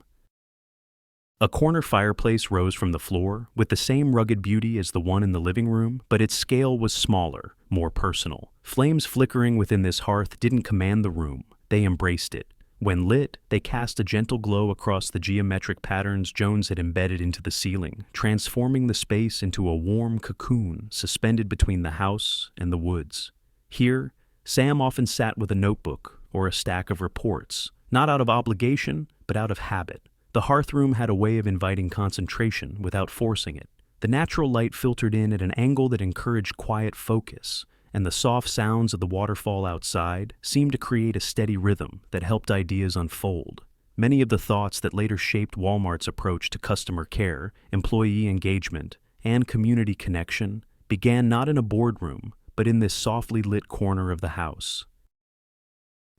A: A corner fireplace rose from the floor, with the same rugged beauty as the one in the living room, but its scale was smaller, more personal. Flames flickering within this hearth didn't command the room, they embraced it. When lit, they cast a gentle glow across the geometric patterns Jones had embedded into the ceiling, transforming the space into a warm cocoon suspended between the house and the woods. Here, Sam often sat with a notebook or a stack of reports, not out of obligation, but out of habit. The hearth room had a way of inviting concentration without forcing it. The natural light filtered in at an angle that encouraged quiet focus, and the soft sounds of the waterfall outside seemed to create a steady rhythm that helped ideas unfold. Many of the thoughts that later shaped Walmart's approach to customer care, employee engagement, and community connection began not in a boardroom, but in this softly lit corner of the house.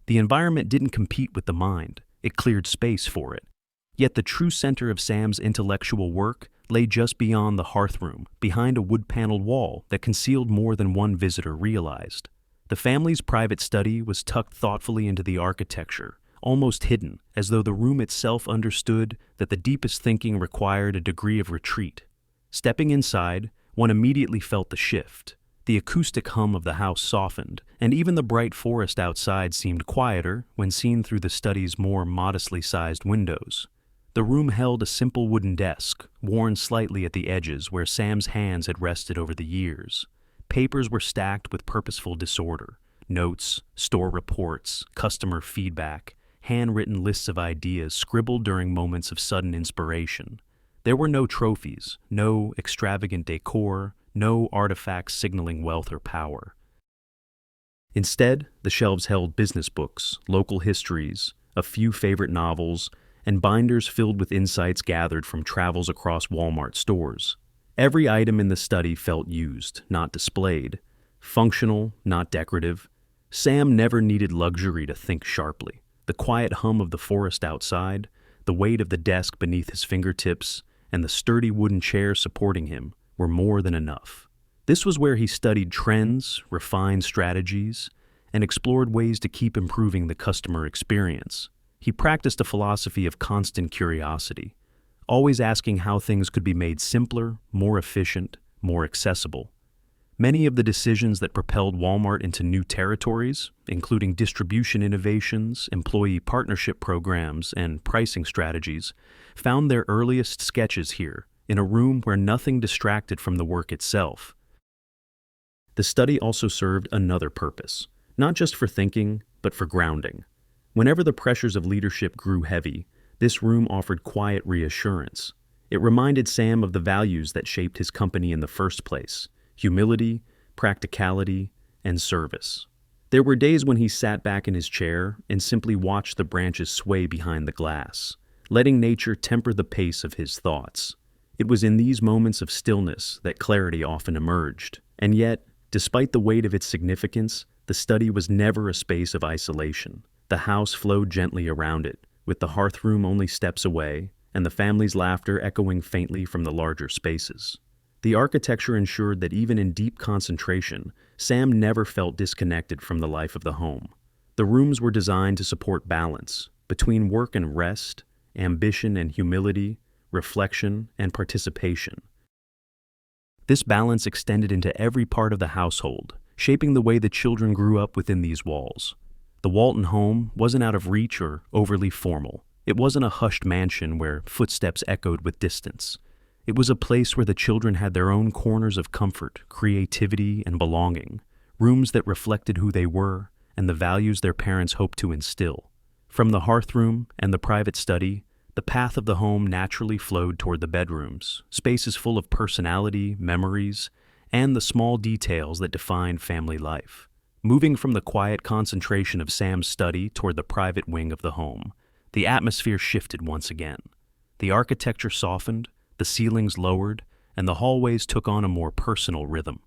A: The environment didn't compete with the mind, it cleared space for it. Yet the true center of Sam's intellectual work lay just beyond the hearth room, behind a wood-paneled wall that concealed more than one visitor realized. The family's private study was tucked thoughtfully into the architecture, almost hidden, as though the room itself understood that the deepest thinking required a degree of retreat. Stepping inside, one immediately felt the shift. The acoustic hum of the house softened, and even the bright forest outside seemed quieter when seen through the study's more modestly sized windows. The room held a simple wooden desk, worn slightly at the edges where Sam's hands had rested over the years. Papers were stacked with purposeful disorder: notes, store reports, customer feedback, handwritten lists of ideas scribbled during moments of sudden inspiration. There were no trophies, no extravagant decor, no artifacts signaling wealth or power. Instead, the shelves held business books, local histories, a few favorite novels, and binders filled with insights gathered from travels across Walmart stores. Every item in the study felt used, not displayed, functional, not decorative. Sam never needed luxury to think sharply. The quiet hum of the forest outside, the weight of the desk beneath his fingertips, and the sturdy wooden chair supporting him were more than enough. This was where he studied trends, refined strategies, and explored ways to keep improving the customer experience. He practiced a philosophy of constant curiosity, always asking how things could be made simpler, more efficient, more accessible. Many of the decisions that propelled Walmart into new territories, including distribution innovations, employee partnership programs, and pricing strategies, found their earliest sketches here, in a room where nothing distracted from the work itself. The study also served another purpose, not just for thinking, but for grounding. Whenever the pressures of leadership grew heavy, this room offered quiet reassurance. It reminded Sam of the values that shaped his company in the first place: humility, practicality, and service. There were days when he sat back in his chair and simply watched the branches sway behind the glass, letting nature temper the pace of his thoughts. It was in these moments of stillness that clarity often emerged. And yet, despite the weight of its significance, the study was never a space of isolation. The house flowed gently around it, with the hearth room only steps away, and the family's laughter echoing faintly from the larger spaces. The architecture ensured that even in deep concentration, Sam never felt disconnected from the life of the home. The rooms were designed to support balance between work and rest, ambition and humility, reflection and participation. This balance extended into every part of the household, shaping the way the children grew up within these walls. The Walton home wasn't out of reach or overly formal. It wasn't a hushed mansion where footsteps echoed with distance. It was a place where the children had their own corners of comfort, creativity, and belonging, rooms that reflected who they were and the values their parents hoped to instill. From the hearth room and the private study, the path of the home naturally flowed toward the bedrooms, spaces full of personality, memories, and the small details that defined family life. Moving from the quiet concentration of Sam's study toward the private wing of the home, the atmosphere shifted once again. The architecture softened, the ceilings lowered, and the hallways took on a more personal rhythm.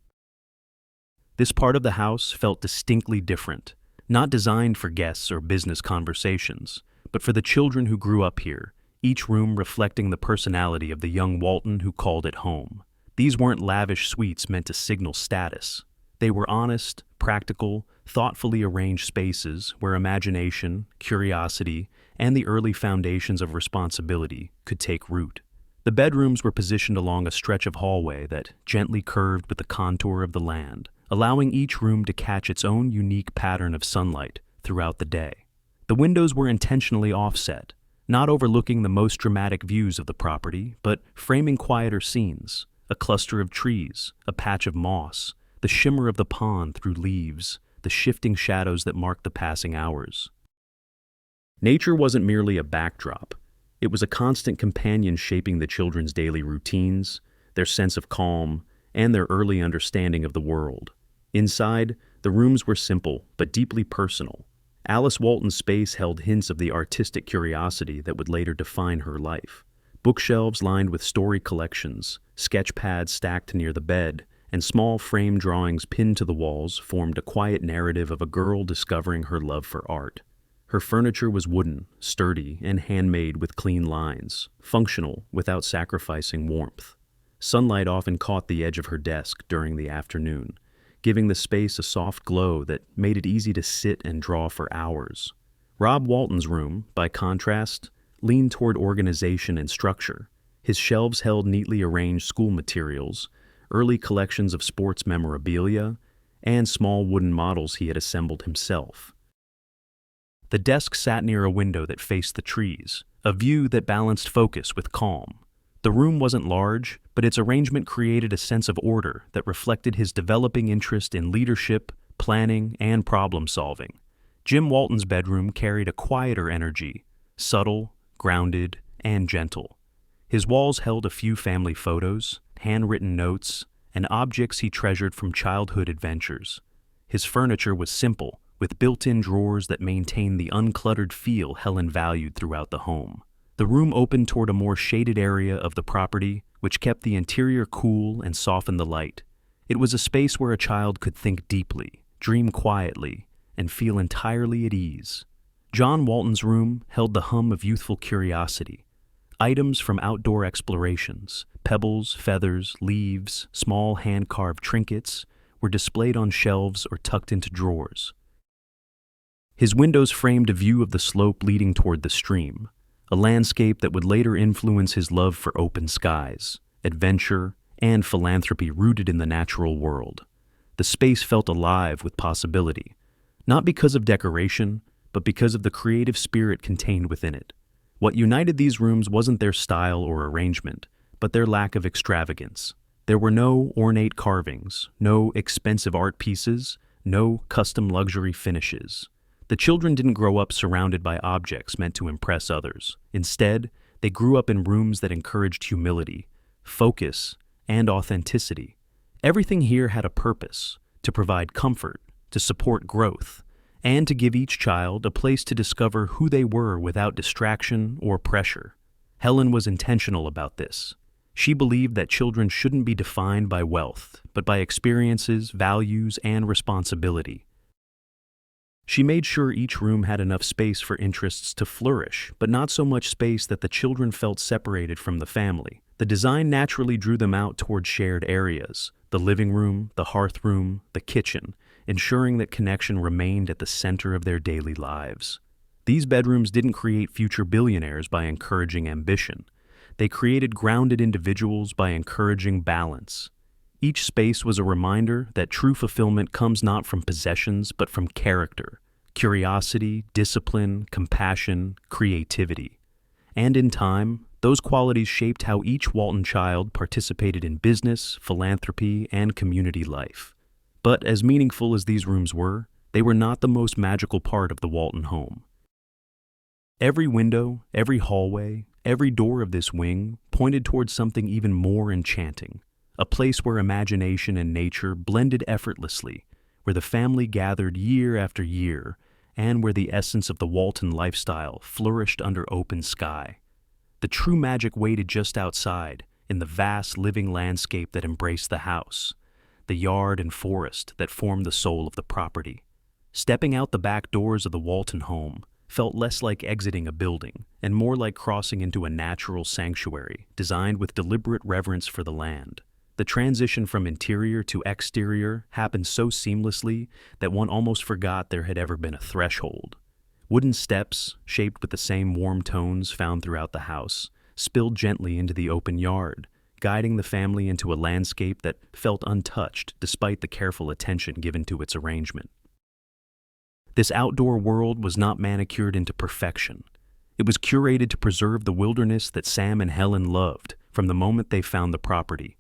A: This part of the house felt distinctly different, not designed for guests or business conversations, but for the children who grew up here, each room reflecting the personality of the young Walton who called it home. These weren't lavish suites meant to signal status. They were honest, practical, thoughtfully arranged spaces where imagination, curiosity, and the early foundations of responsibility could take root. The bedrooms were positioned along a stretch of hallway that gently curved with the contour of the land, allowing each room to catch its own unique pattern of sunlight throughout the day. The windows were intentionally offset, not overlooking the most dramatic views of the property, but framing quieter scenes, a cluster of trees, a patch of moss, the shimmer of the pond through leaves, the shifting shadows that marked the passing hours. Nature wasn't merely a backdrop. It was a constant companion shaping the children's daily routines, their sense of calm, and their early understanding of the world. Inside, the rooms were simple but deeply personal. Alice Walton's space held hints of the artistic curiosity that would later define her life. Bookshelves lined with story collections, sketch pads stacked near the bed, and small frame drawings pinned to the walls formed a quiet narrative of a girl discovering her love for art. Her furniture was wooden, sturdy, and handmade with clean lines, functional without sacrificing warmth. Sunlight often caught the edge of her desk during the afternoon, giving the space a soft glow that made it easy to sit and draw for hours. Rob Walton's room, by contrast, leaned toward organization and structure. His shelves held neatly arranged school materials, early collections of sports memorabilia, and small wooden models he had assembled himself. The desk sat near a window that faced the trees, a view that balanced focus with calm. The room wasn't large, but its arrangement created a sense of order that reflected his developing interest in leadership, planning, and problem-solving. Jim Walton's bedroom carried a quieter energy, subtle, grounded, and gentle. His walls held a few family photos, handwritten notes, and objects he treasured from childhood adventures. His furniture was simple, with built-in drawers that maintained the uncluttered feel Helen valued throughout the home. The room opened toward a more shaded area of the property, which kept the interior cool and softened the light. It was a space where a child could think deeply, dream quietly, and feel entirely at ease. John Walton's room held the hum of youthful curiosity. Items from outdoor explorations, pebbles, feathers, leaves, small hand-carved trinkets, were displayed on shelves or tucked into drawers. His windows framed a view of the slope leading toward the stream, a landscape that would later influence his love for open skies, adventure, and philanthropy rooted in the natural world. The space felt alive with possibility, not because of decoration, but because of the creative spirit contained within it. What united these rooms wasn't their style or arrangement, but their lack of extravagance. There were no ornate carvings, no expensive art pieces, no custom luxury finishes. The children didn't grow up surrounded by objects meant to impress others. Instead, they grew up in rooms that encouraged humility, focus, and authenticity. Everything here had a purpose: to provide comfort, to support growth, and to give each child a place to discover who they were without distraction or pressure. Helen was intentional about this. She believed that children shouldn't be defined by wealth, but by experiences, values, and responsibility. She made sure each room had enough space for interests to flourish, but not so much space that the children felt separated from the family. The design naturally drew them out toward shared areas: the living room, the hearth room, the kitchen, ensuring that connection remained at the center of their daily lives. These bedrooms didn't create future billionaires by encouraging ambition. They created grounded individuals by encouraging balance. Each space was a reminder that true fulfillment comes not from possessions, but from character, curiosity, discipline, compassion, creativity. And in time, those qualities shaped how each Walton child participated in business, philanthropy, and community life. But as meaningful as these rooms were, they were not the most magical part of the Walton home. Every window, every hallway, every door of this wing pointed towards something even more enchanting, a place where imagination and nature blended effortlessly, where the family gathered year after year, and where the essence of the Walton lifestyle flourished under open sky. The true magic waited just outside, in the vast living landscape that embraced the house, the yard and forest that formed the soul of the property. Stepping out the back doors of the Walton home felt less like exiting a building and more like crossing into a natural sanctuary designed with deliberate reverence for the land. The transition from interior to exterior happened so seamlessly that one almost forgot there had ever been a threshold. Wooden steps, shaped with the same warm tones found throughout the house, spilled gently into the open yard, guiding the family into a landscape that felt untouched despite the careful attention given to its arrangement. This outdoor world was not manicured into perfection. It was curated to preserve the wilderness that Sam and Helen loved from the moment they found the property.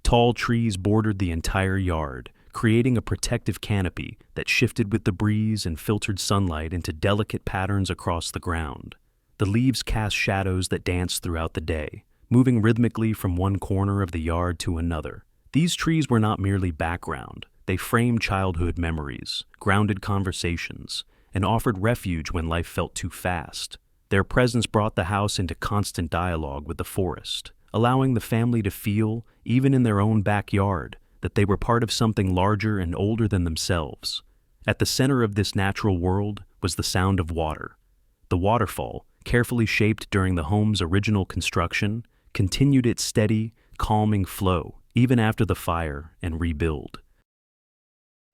A: Tall trees bordered the entire yard, creating a protective canopy that shifted with the breeze and filtered sunlight into delicate patterns across the ground. The leaves cast shadows that danced throughout the day, moving rhythmically from one corner of the yard to another. These trees were not merely background. They framed childhood memories, grounded conversations, and offered refuge when life felt too fast. Their presence brought the house into constant dialogue with the forest, allowing the family to feel, even in their own backyard, that they were part of something larger and older than themselves. At the center of this natural world was the sound of water. The waterfall, carefully shaped during the home's original construction, continued its steady, calming flow, even after the fire and rebuild.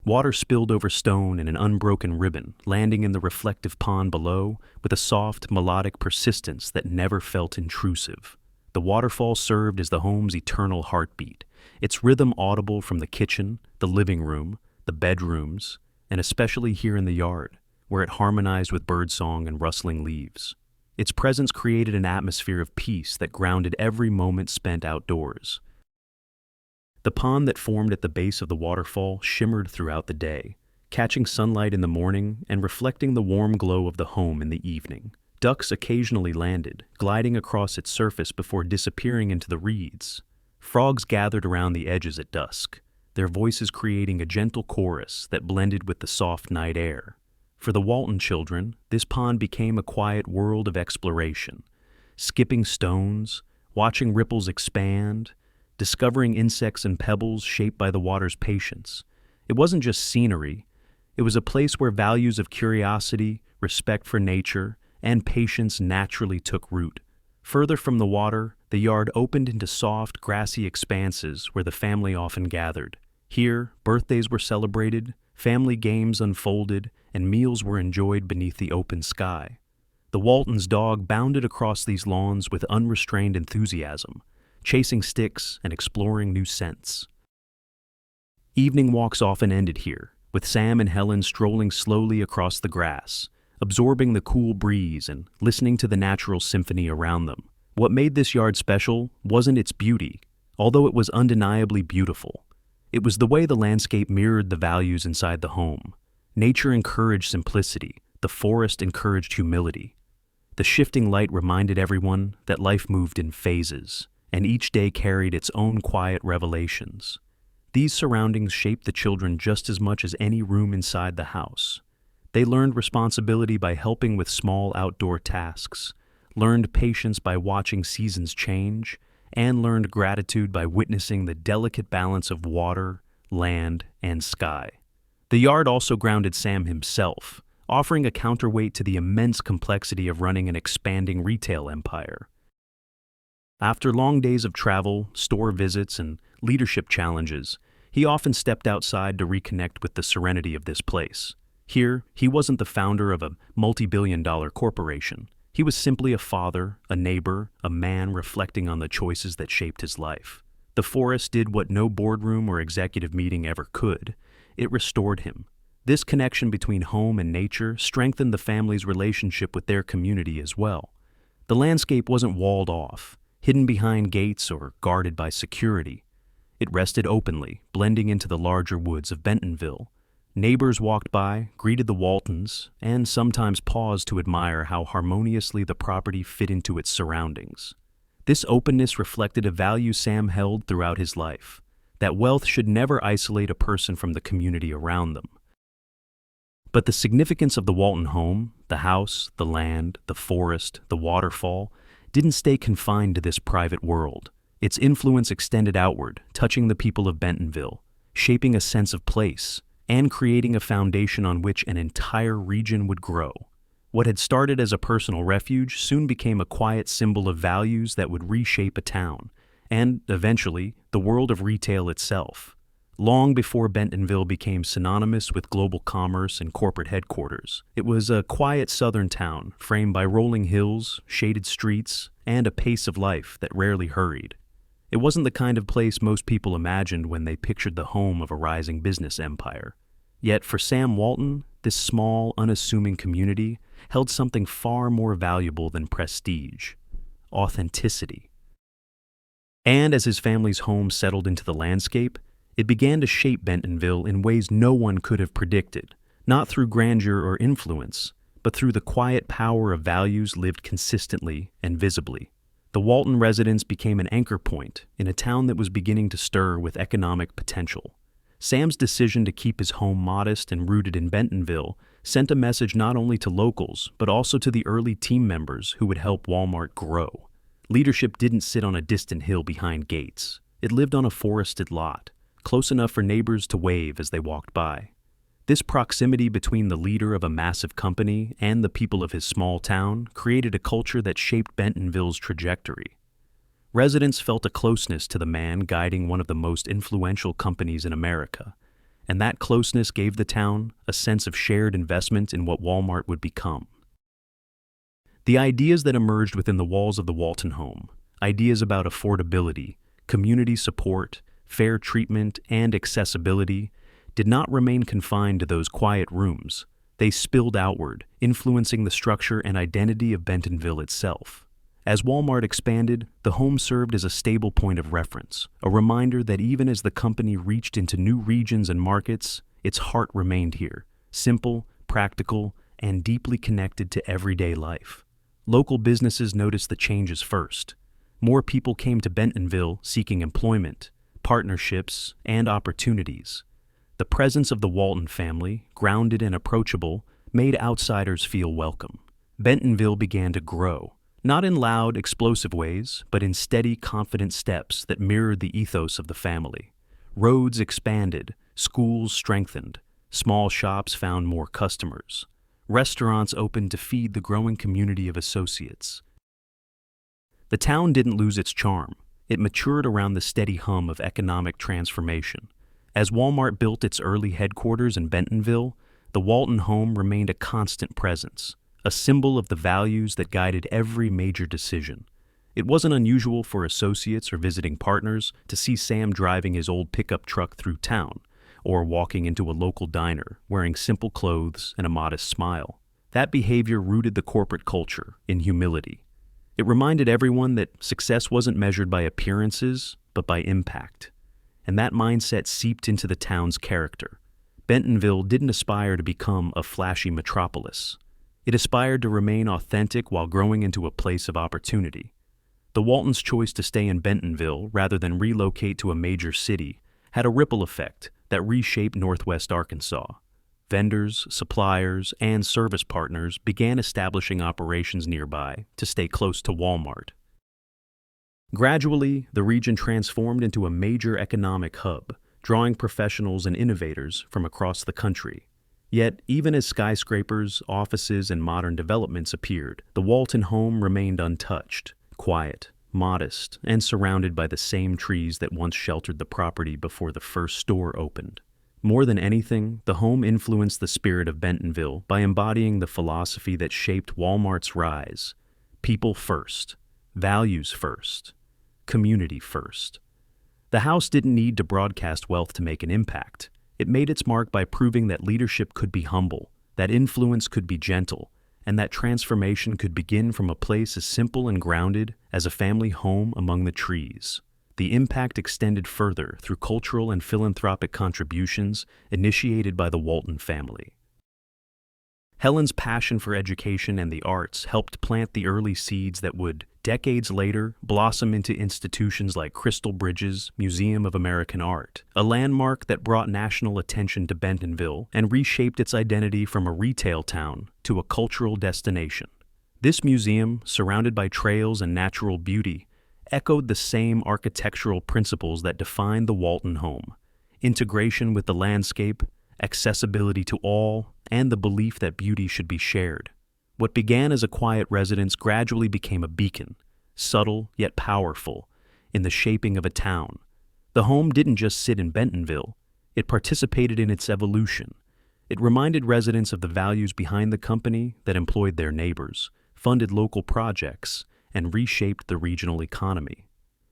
A: Water spilled over stone in an unbroken ribbon, landing in the reflective pond below with a soft, melodic persistence that never felt intrusive. The waterfall served as the home's eternal heartbeat, its rhythm audible from the kitchen, the living room, the bedrooms, and especially here in the yard, where it harmonized with birdsong and rustling leaves. Its presence created an atmosphere of peace that grounded every moment spent outdoors. The pond that formed at the base of the waterfall shimmered throughout the day, catching sunlight in the morning and reflecting the warm glow of the home in the evening. Ducks occasionally landed, gliding across its surface before disappearing into the reeds. Frogs gathered around the edges at dusk, their voices creating a gentle chorus that blended with the soft night air. For the Walton children, this pond became a quiet world of exploration, skipping stones, watching ripples expand, discovering insects and pebbles shaped by the water's patience. It wasn't just scenery, it was a place where values of curiosity, respect for nature, and patience naturally took root. Further from the water, the yard opened into soft, grassy expanses where the family often gathered. Here, birthdays were celebrated, family games unfolded, and meals were enjoyed beneath the open sky. The Waltons' dog bounded across these lawns with unrestrained enthusiasm, chasing sticks and exploring new scents. Evening walks often ended here, with Sam and Helen strolling slowly across the grass, absorbing the cool breeze and listening to the natural symphony around them. What made this yard special wasn't its beauty, although it was undeniably beautiful. It was the way the landscape mirrored the values inside the home. Nature encouraged simplicity, the forest encouraged humility. The shifting light reminded everyone that life moved in phases, and each day carried its own quiet revelations. These surroundings shaped the children just as much as any room inside the house. They learned responsibility by helping with small outdoor tasks, learned patience by watching seasons change, and learned gratitude by witnessing the delicate balance of water, land, and sky. The yard also grounded Sam himself, offering a counterweight to the immense complexity of running an expanding retail empire. After long days of travel, store visits, and leadership challenges, he often stepped outside to reconnect with the serenity of this place. Here, he wasn't the founder of a multi-billion-dollar corporation. He was simply a father, a neighbor, a man reflecting on the choices that shaped his life. The forest did what no boardroom or executive meeting ever could. It restored him. This connection between home and nature strengthened the family's relationship with their community as well. The landscape wasn't walled off, hidden behind gates or guarded by security. It rested openly, blending into the larger woods of Bentonville. Neighbors walked by, greeted the Waltons, and sometimes paused to admire how harmoniously the property fit into its surroundings. This openness reflected a value Sam held throughout his life, that wealth should never isolate a person from the community around them. But the significance of the Walton home, the house, the land, the forest, the waterfall, didn't stay confined to this private world. Its influence extended outward, touching the people of Bentonville, shaping a sense of place, and creating a foundation on which an entire region would grow. What had started as a personal refuge soon became a quiet symbol of values that would reshape a town, and, eventually, the world of retail itself. Long before Bentonville became synonymous with global commerce and corporate headquarters, it was a quiet southern town framed by rolling hills, shaded streets, and a pace of life that rarely hurried. It wasn't the kind of place most people imagined when they pictured the home of a rising business empire. Yet for Sam Walton, this small, unassuming community held something far more valuable than prestige: authenticity. And as his family's home settled into the landscape, it began to shape Bentonville in ways no one could have predicted, not through grandeur or influence, but through the quiet power of values lived consistently and visibly. The Walton residence became an anchor point in a town that was beginning to stir with economic potential. Sam's decision to keep his home modest and rooted in Bentonville sent a message not only to locals, but also to the early team members who would help Walmart grow. Leadership didn't sit on a distant hill behind gates. It lived on a forested lot, close enough for neighbors to wave as they walked by. This proximity between the leader of a massive company and the people of his small town created a culture that shaped Bentonville's trajectory. Residents felt a closeness to the man guiding one of the most influential companies in America, and that closeness gave the town a sense of shared investment in what Walmart would become. The ideas that emerged within the walls of the Walton home, ideas about affordability, community support, fair treatment, and accessibility, did not remain confined to those quiet rooms. They spilled outward, influencing the structure and identity of Bentonville itself. As Walmart expanded, the home served as a stable point of reference, a reminder that even as the company reached into new regions and markets, its heart remained here, simple, practical, and deeply connected to everyday life. Local businesses noticed the changes first. More people came to Bentonville seeking employment, partnerships, and opportunities. The presence of the Walton family, grounded and approachable, made outsiders feel welcome. Bentonville began to grow, not in loud, explosive ways, but in steady, confident steps that mirrored the ethos of the family. Roads expanded, schools strengthened, small shops found more customers. Restaurants opened to feed the growing community of associates. The town didn't lose its charm. It matured around the steady hum of economic transformation. As Walmart built its early headquarters in Bentonville, the Walton home remained a constant presence, a symbol of the values that guided every major decision. It wasn't unusual for associates or visiting partners to see Sam driving his old pickup truck through town, or walking into a local diner wearing simple clothes and a modest smile. That behavior rooted the corporate culture in humility. It reminded everyone that success wasn't measured by appearances, but by impact. And that mindset seeped into the town's character. Bentonville didn't aspire to become a flashy metropolis. It aspired to remain authentic while growing into a place of opportunity. The Waltons' choice to stay in Bentonville rather than relocate to a major city had a ripple effect that reshaped Northwest Arkansas. Vendors, suppliers, and service partners began establishing operations nearby to stay close to Walmart. Gradually, the region transformed into a major economic hub, drawing professionals and innovators from across the country. Yet, even as skyscrapers, offices, and modern developments appeared, the Walton home remained untouched, quiet, modest, and surrounded by the same trees that once sheltered the property before the first store opened. More than anything, the home influenced the spirit of Bentonville by embodying the philosophy that shaped Walmart's rise: people first, values first, community first. The house didn't need to broadcast wealth to make an impact. It made its mark by proving that leadership could be humble, that influence could be gentle, and that transformation could begin from a place as simple and grounded as a family home among the trees. The impact extended further through cultural and philanthropic contributions initiated by the Walton family. Helen's passion for education and the arts helped plant the early seeds that would, decades later, blossom into institutions like Crystal Bridges Museum of American Art, a landmark that brought national attention to Bentonville and reshaped its identity from a retail town to a cultural destination. This museum, surrounded by trails and natural beauty, echoed the same architectural principles that defined the Walton home: integration with the landscape, accessibility to all, and the belief that beauty should be shared. What began as a quiet residence gradually became a beacon, subtle yet powerful, in the shaping of a town. The home didn't just sit in Bentonville, it participated in its evolution. It reminded residents of the values behind the company that employed their neighbors, funded local projects, and reshaped the regional economy.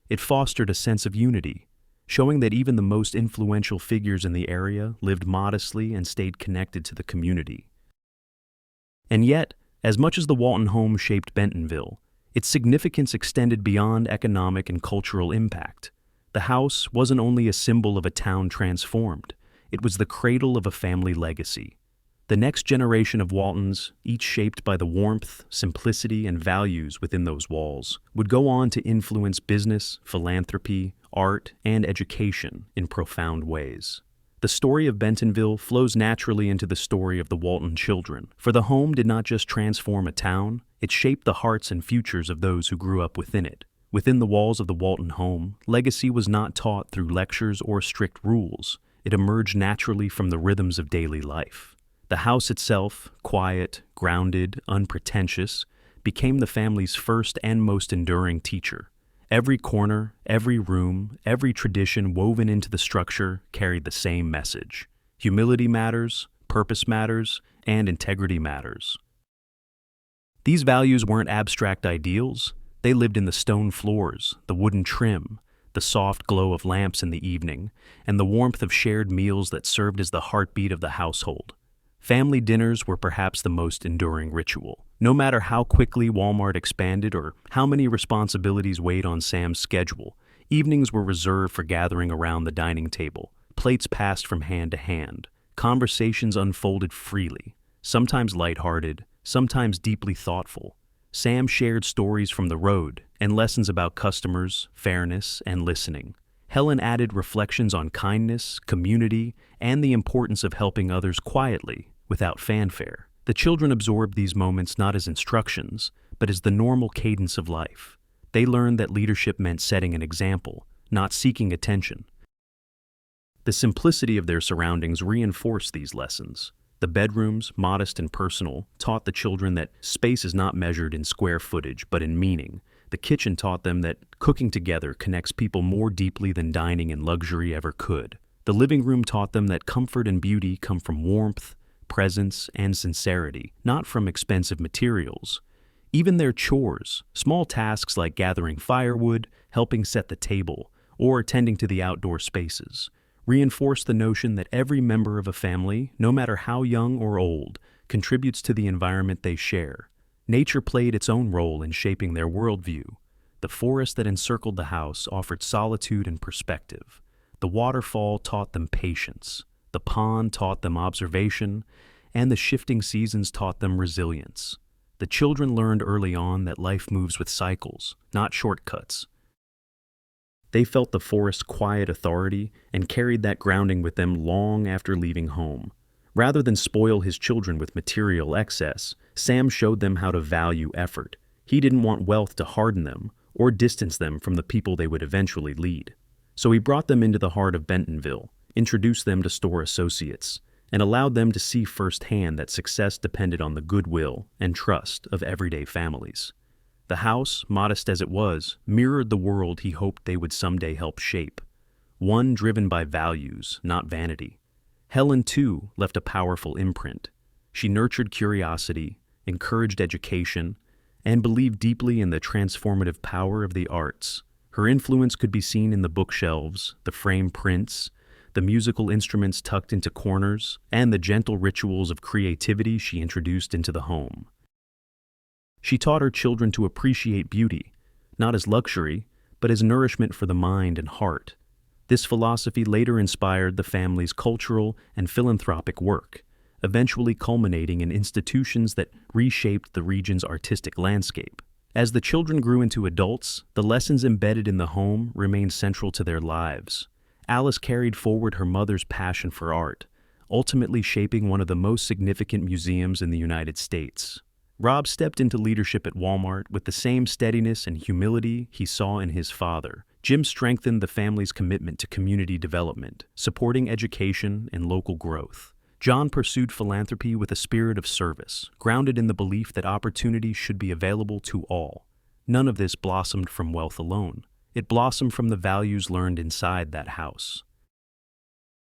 A: It fostered a sense of unity, showing that even the most influential figures in the area lived modestly and stayed connected to the community. And yet, as much as the Walton home shaped Bentonville, its significance extended beyond economic and cultural impact. The house wasn't only a symbol of a town transformed, it was the cradle of a family legacy. The next generation of Waltons, each shaped by the warmth, simplicity, and values within those walls, would go on to influence business, philanthropy, art, and education in profound ways. The story of Bentonville flows naturally into the story of the Walton children, for the home did not just transform a town, it shaped the hearts and futures of those who grew up within it. Within the walls of the Walton home, legacy was not taught through lectures or strict rules. It emerged naturally from the rhythms of daily life. The house itself, quiet, grounded, unpretentious, became the family's first and most enduring teacher. Every corner, every room, every tradition woven into the structure carried the same message. Humility matters, purpose matters, and integrity matters. These values weren't abstract ideals. They lived in the stone floors, the wooden trim, the soft glow of lamps in the evening, and the warmth of shared meals that served as the heartbeat of the household. Family dinners were perhaps the most enduring ritual. No matter how quickly Walmart expanded or how many responsibilities weighed on Sam's schedule, evenings were reserved for gathering around the dining table. Plates passed from hand to hand. Conversations unfolded freely, sometimes lighthearted, sometimes deeply thoughtful. Sam shared stories from the road and lessons about customers, fairness, and listening. Helen added reflections on kindness, community, and the importance of helping others quietly, without fanfare. The children absorbed these moments not as instructions, but as the normal cadence of life. They learned that leadership meant setting an example, not seeking attention. The simplicity of their surroundings reinforced these lessons. The bedrooms, modest and personal, taught the children that space is not measured in square footage, but in meaning. The kitchen taught them that cooking together connects people more deeply than dining in luxury ever could. The living room taught them that comfort and beauty come from warmth, presence, and sincerity, not from expensive materials. Even their chores, small tasks like gathering firewood, helping set the table, or tending to the outdoor spaces, reinforced the notion that every member of a family, no matter how young or old, contributes to the environment they share. Nature played its own role in shaping their worldview. The forest that encircled the house offered solitude and perspective. The waterfall taught them patience. The pond taught them observation, and the shifting seasons taught them resilience. The children learned early on that life moves with cycles, not shortcuts. They felt the forest's quiet authority and carried that grounding with them long after leaving home. Rather than spoil his children with material excess, Sam showed them how to value effort. He didn't want wealth to harden them or distance them from the people they would eventually lead. So he brought them into the heart of Bentonville, introduced them to store associates, and allowed them to see firsthand that success depended on the goodwill and trust of everyday families. The house, modest as it was, mirrored the world he hoped they would someday help shape, one driven by values, not vanity. Helen, too, left a powerful imprint. She nurtured curiosity, encouraged education, and believed deeply in the transformative power of the arts. Her influence could be seen in the bookshelves, the framed prints, the musical instruments tucked into corners, and the gentle rituals of creativity she introduced into the home. She taught her children to appreciate beauty, not as luxury, but as nourishment for the mind and heart. This philosophy later inspired the family's cultural and philanthropic work, eventually culminating in institutions that reshaped the region's artistic landscape. As the children grew into adults, the lessons embedded in the home remained central to their lives. Alice carried forward her mother's passion for art, ultimately shaping one of the most significant museums in the United States. Rob stepped into leadership at Walmart with the same steadiness and humility he saw in his father. Jim strengthened the family's commitment to community development, supporting education and local growth. John pursued philanthropy with a spirit of service, grounded in the belief that opportunity should be available to all. None of this blossomed from wealth alone. It blossomed from the values learned inside that house.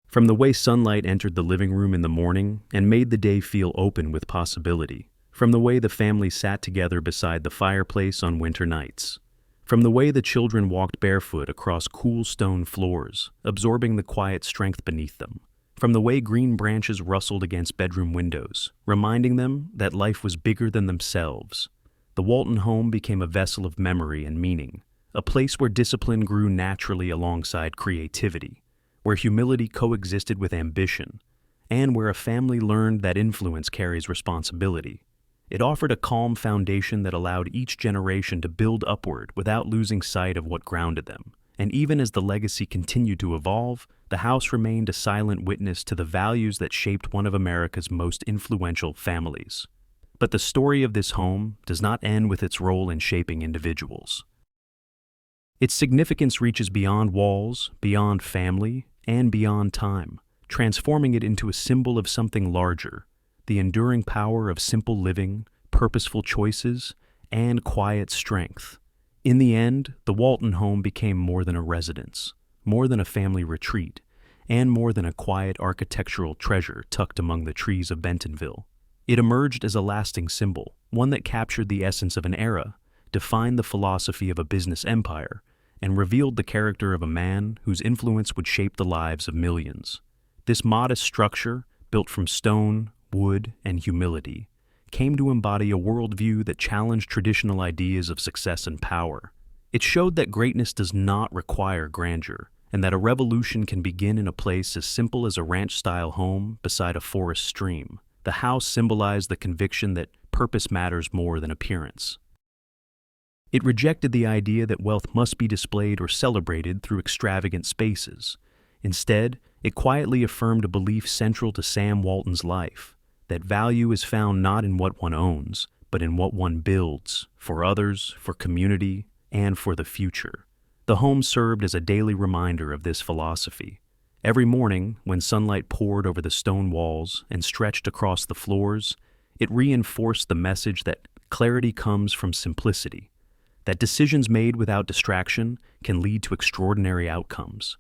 A: From the way sunlight entered the living room in the morning and made the day feel open with possibility. From the way the family sat together beside the fireplace on winter nights. From the way the children walked barefoot across cool stone floors, absorbing the quiet strength beneath them. From the way green branches rustled against bedroom windows, reminding them that life was bigger than themselves. The Walton home became a vessel of memory and meaning, a place where discipline grew naturally alongside creativity, where humility coexisted with ambition, and where a family learned that influence carries responsibility. It offered a calm foundation that allowed each generation to build upward without losing sight of what grounded them. And even as the legacy continued to evolve, the house remained a silent witness to the values that shaped one of America's most influential families. But the story of this home does not end with its role in shaping individuals. Its significance reaches beyond walls, beyond family, and beyond time, transforming it into a symbol of something larger, the enduring power of simple living, purposeful choices, and quiet strength. In the end, the Walton home became more than a residence, more than a family retreat, and more than a quiet architectural treasure tucked among the trees of Bentonville. It emerged as a lasting symbol, one that captured the essence of an era, defined the philosophy of a business empire, and revealed the character of a man whose influence would shape the lives of millions. This modest structure, built from stone, wood, and humility, came to embody a worldview that challenged traditional ideas of success and power. It showed that greatness does not require grandeur, and that a revolution can begin in a place as simple as a ranch-style home beside a forest stream. The house symbolized the conviction that purpose matters more than appearance. It rejected the idea that wealth must be displayed or celebrated through extravagant spaces. Instead, it quietly affirmed a belief central to Sam Walton's life, that value is found not in what one owns, but in what one builds, for others, for community, and for the future. The home served as a daily reminder of this philosophy. Every morning, when sunlight poured over the stone walls and stretched across the floors, it reinforced the message that clarity comes from simplicity, that decisions made without distraction can lead to extraordinary outcomes,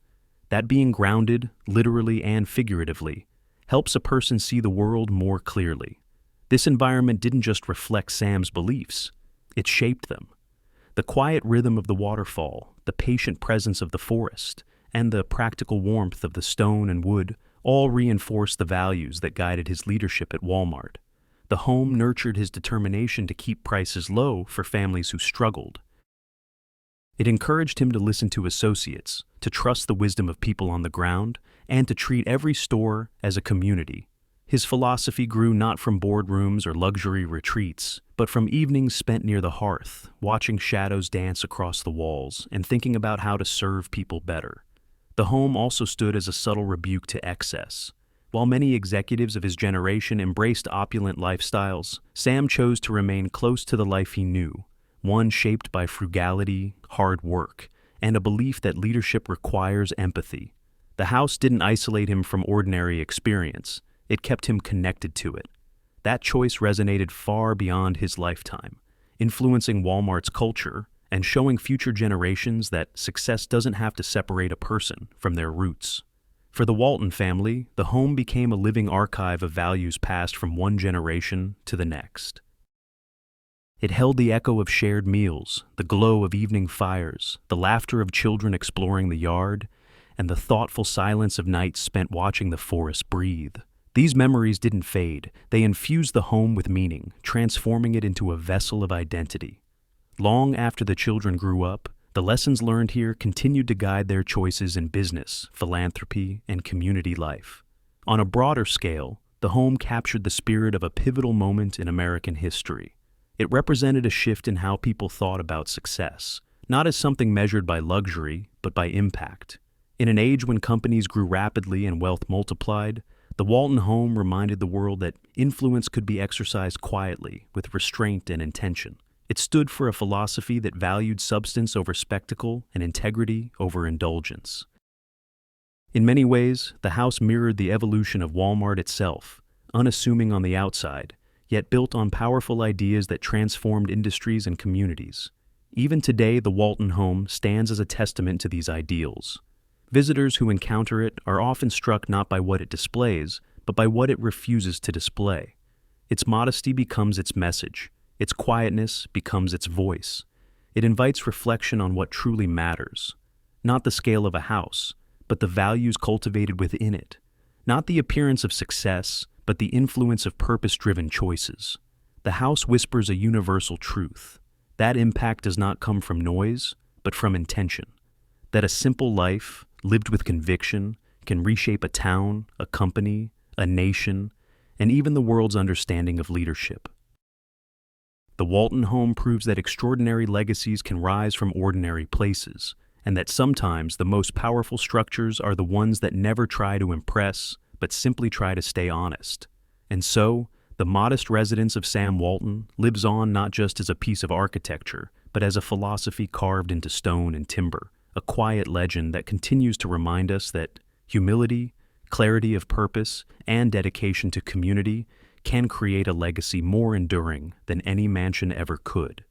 A: that being grounded, literally and figuratively, helps a person see the world more clearly. This environment didn't just reflect Sam's beliefs, it shaped them. The quiet rhythm of the waterfall, the patient presence of the forest, and the practical warmth of the stone and wood all reinforced the values that guided his leadership at Walmart. The home nurtured his determination to keep prices low for families who struggled. It encouraged him to listen to associates, to trust the wisdom of people on the ground, and to treat every store as a community. His philosophy grew not from boardrooms or luxury retreats, but from evenings spent near the hearth, watching shadows dance across the walls and thinking about how to serve people better. The home also stood as a subtle rebuke to excess. While many executives of his generation embraced opulent lifestyles, Sam chose to remain close to the life he knew, one shaped by frugality, hard work, and a belief that leadership requires empathy. The house didn't isolate him from ordinary experience, it kept him connected to it. That choice resonated far beyond his lifetime, influencing Walmart's culture and showing future generations that success doesn't have to separate a person from their roots. For the Walton family, the home became a living archive of values passed from one generation to the next. It held the echo of shared meals, the glow of evening fires, the laughter of children exploring the yard, and the thoughtful silence of nights spent watching the forest breathe. These memories didn't fade, they infused the home with meaning, transforming it into a vessel of identity. Long after the children grew up, the lessons learned here continued to guide their choices in business, philanthropy, and community life. On a broader scale, the home captured the spirit of a pivotal moment in American history. It represented a shift in how people thought about success, not as something measured by luxury, but by impact. In an age when companies grew rapidly and wealth multiplied, the Walton home reminded the world that influence could be exercised quietly, with restraint and intention. It stood for a philosophy that valued substance over spectacle and integrity over indulgence. In many ways, the house mirrored the evolution of Walmart itself, unassuming on the outside, yet built on powerful ideas that transformed industries and communities. Even today, the Walton home stands as a testament to these ideals. Visitors who encounter it are often struck not by what it displays, but by what it refuses to display. Its modesty becomes its message. Its quietness becomes its voice. It invites reflection on what truly matters. Not the scale of a house, but the values cultivated within it. Not the appearance of success, but the influence of purpose-driven choices. The house whispers a universal truth. That impact does not come from noise, but from intention. That a simple life, lived with conviction, can reshape a town, a company, a nation, and even the world's understanding of leadership. The Walton home proves that extraordinary legacies can rise from ordinary places, and that sometimes the most powerful structures are the ones that never try to impress, but simply try to stay honest. And so, the modest residence of Sam Walton lives on not just as a piece of architecture, but as a philosophy carved into stone and timber, a quiet legend that continues to remind us that humility, clarity of purpose, and dedication to community can create a legacy more enduring than any mansion ever could.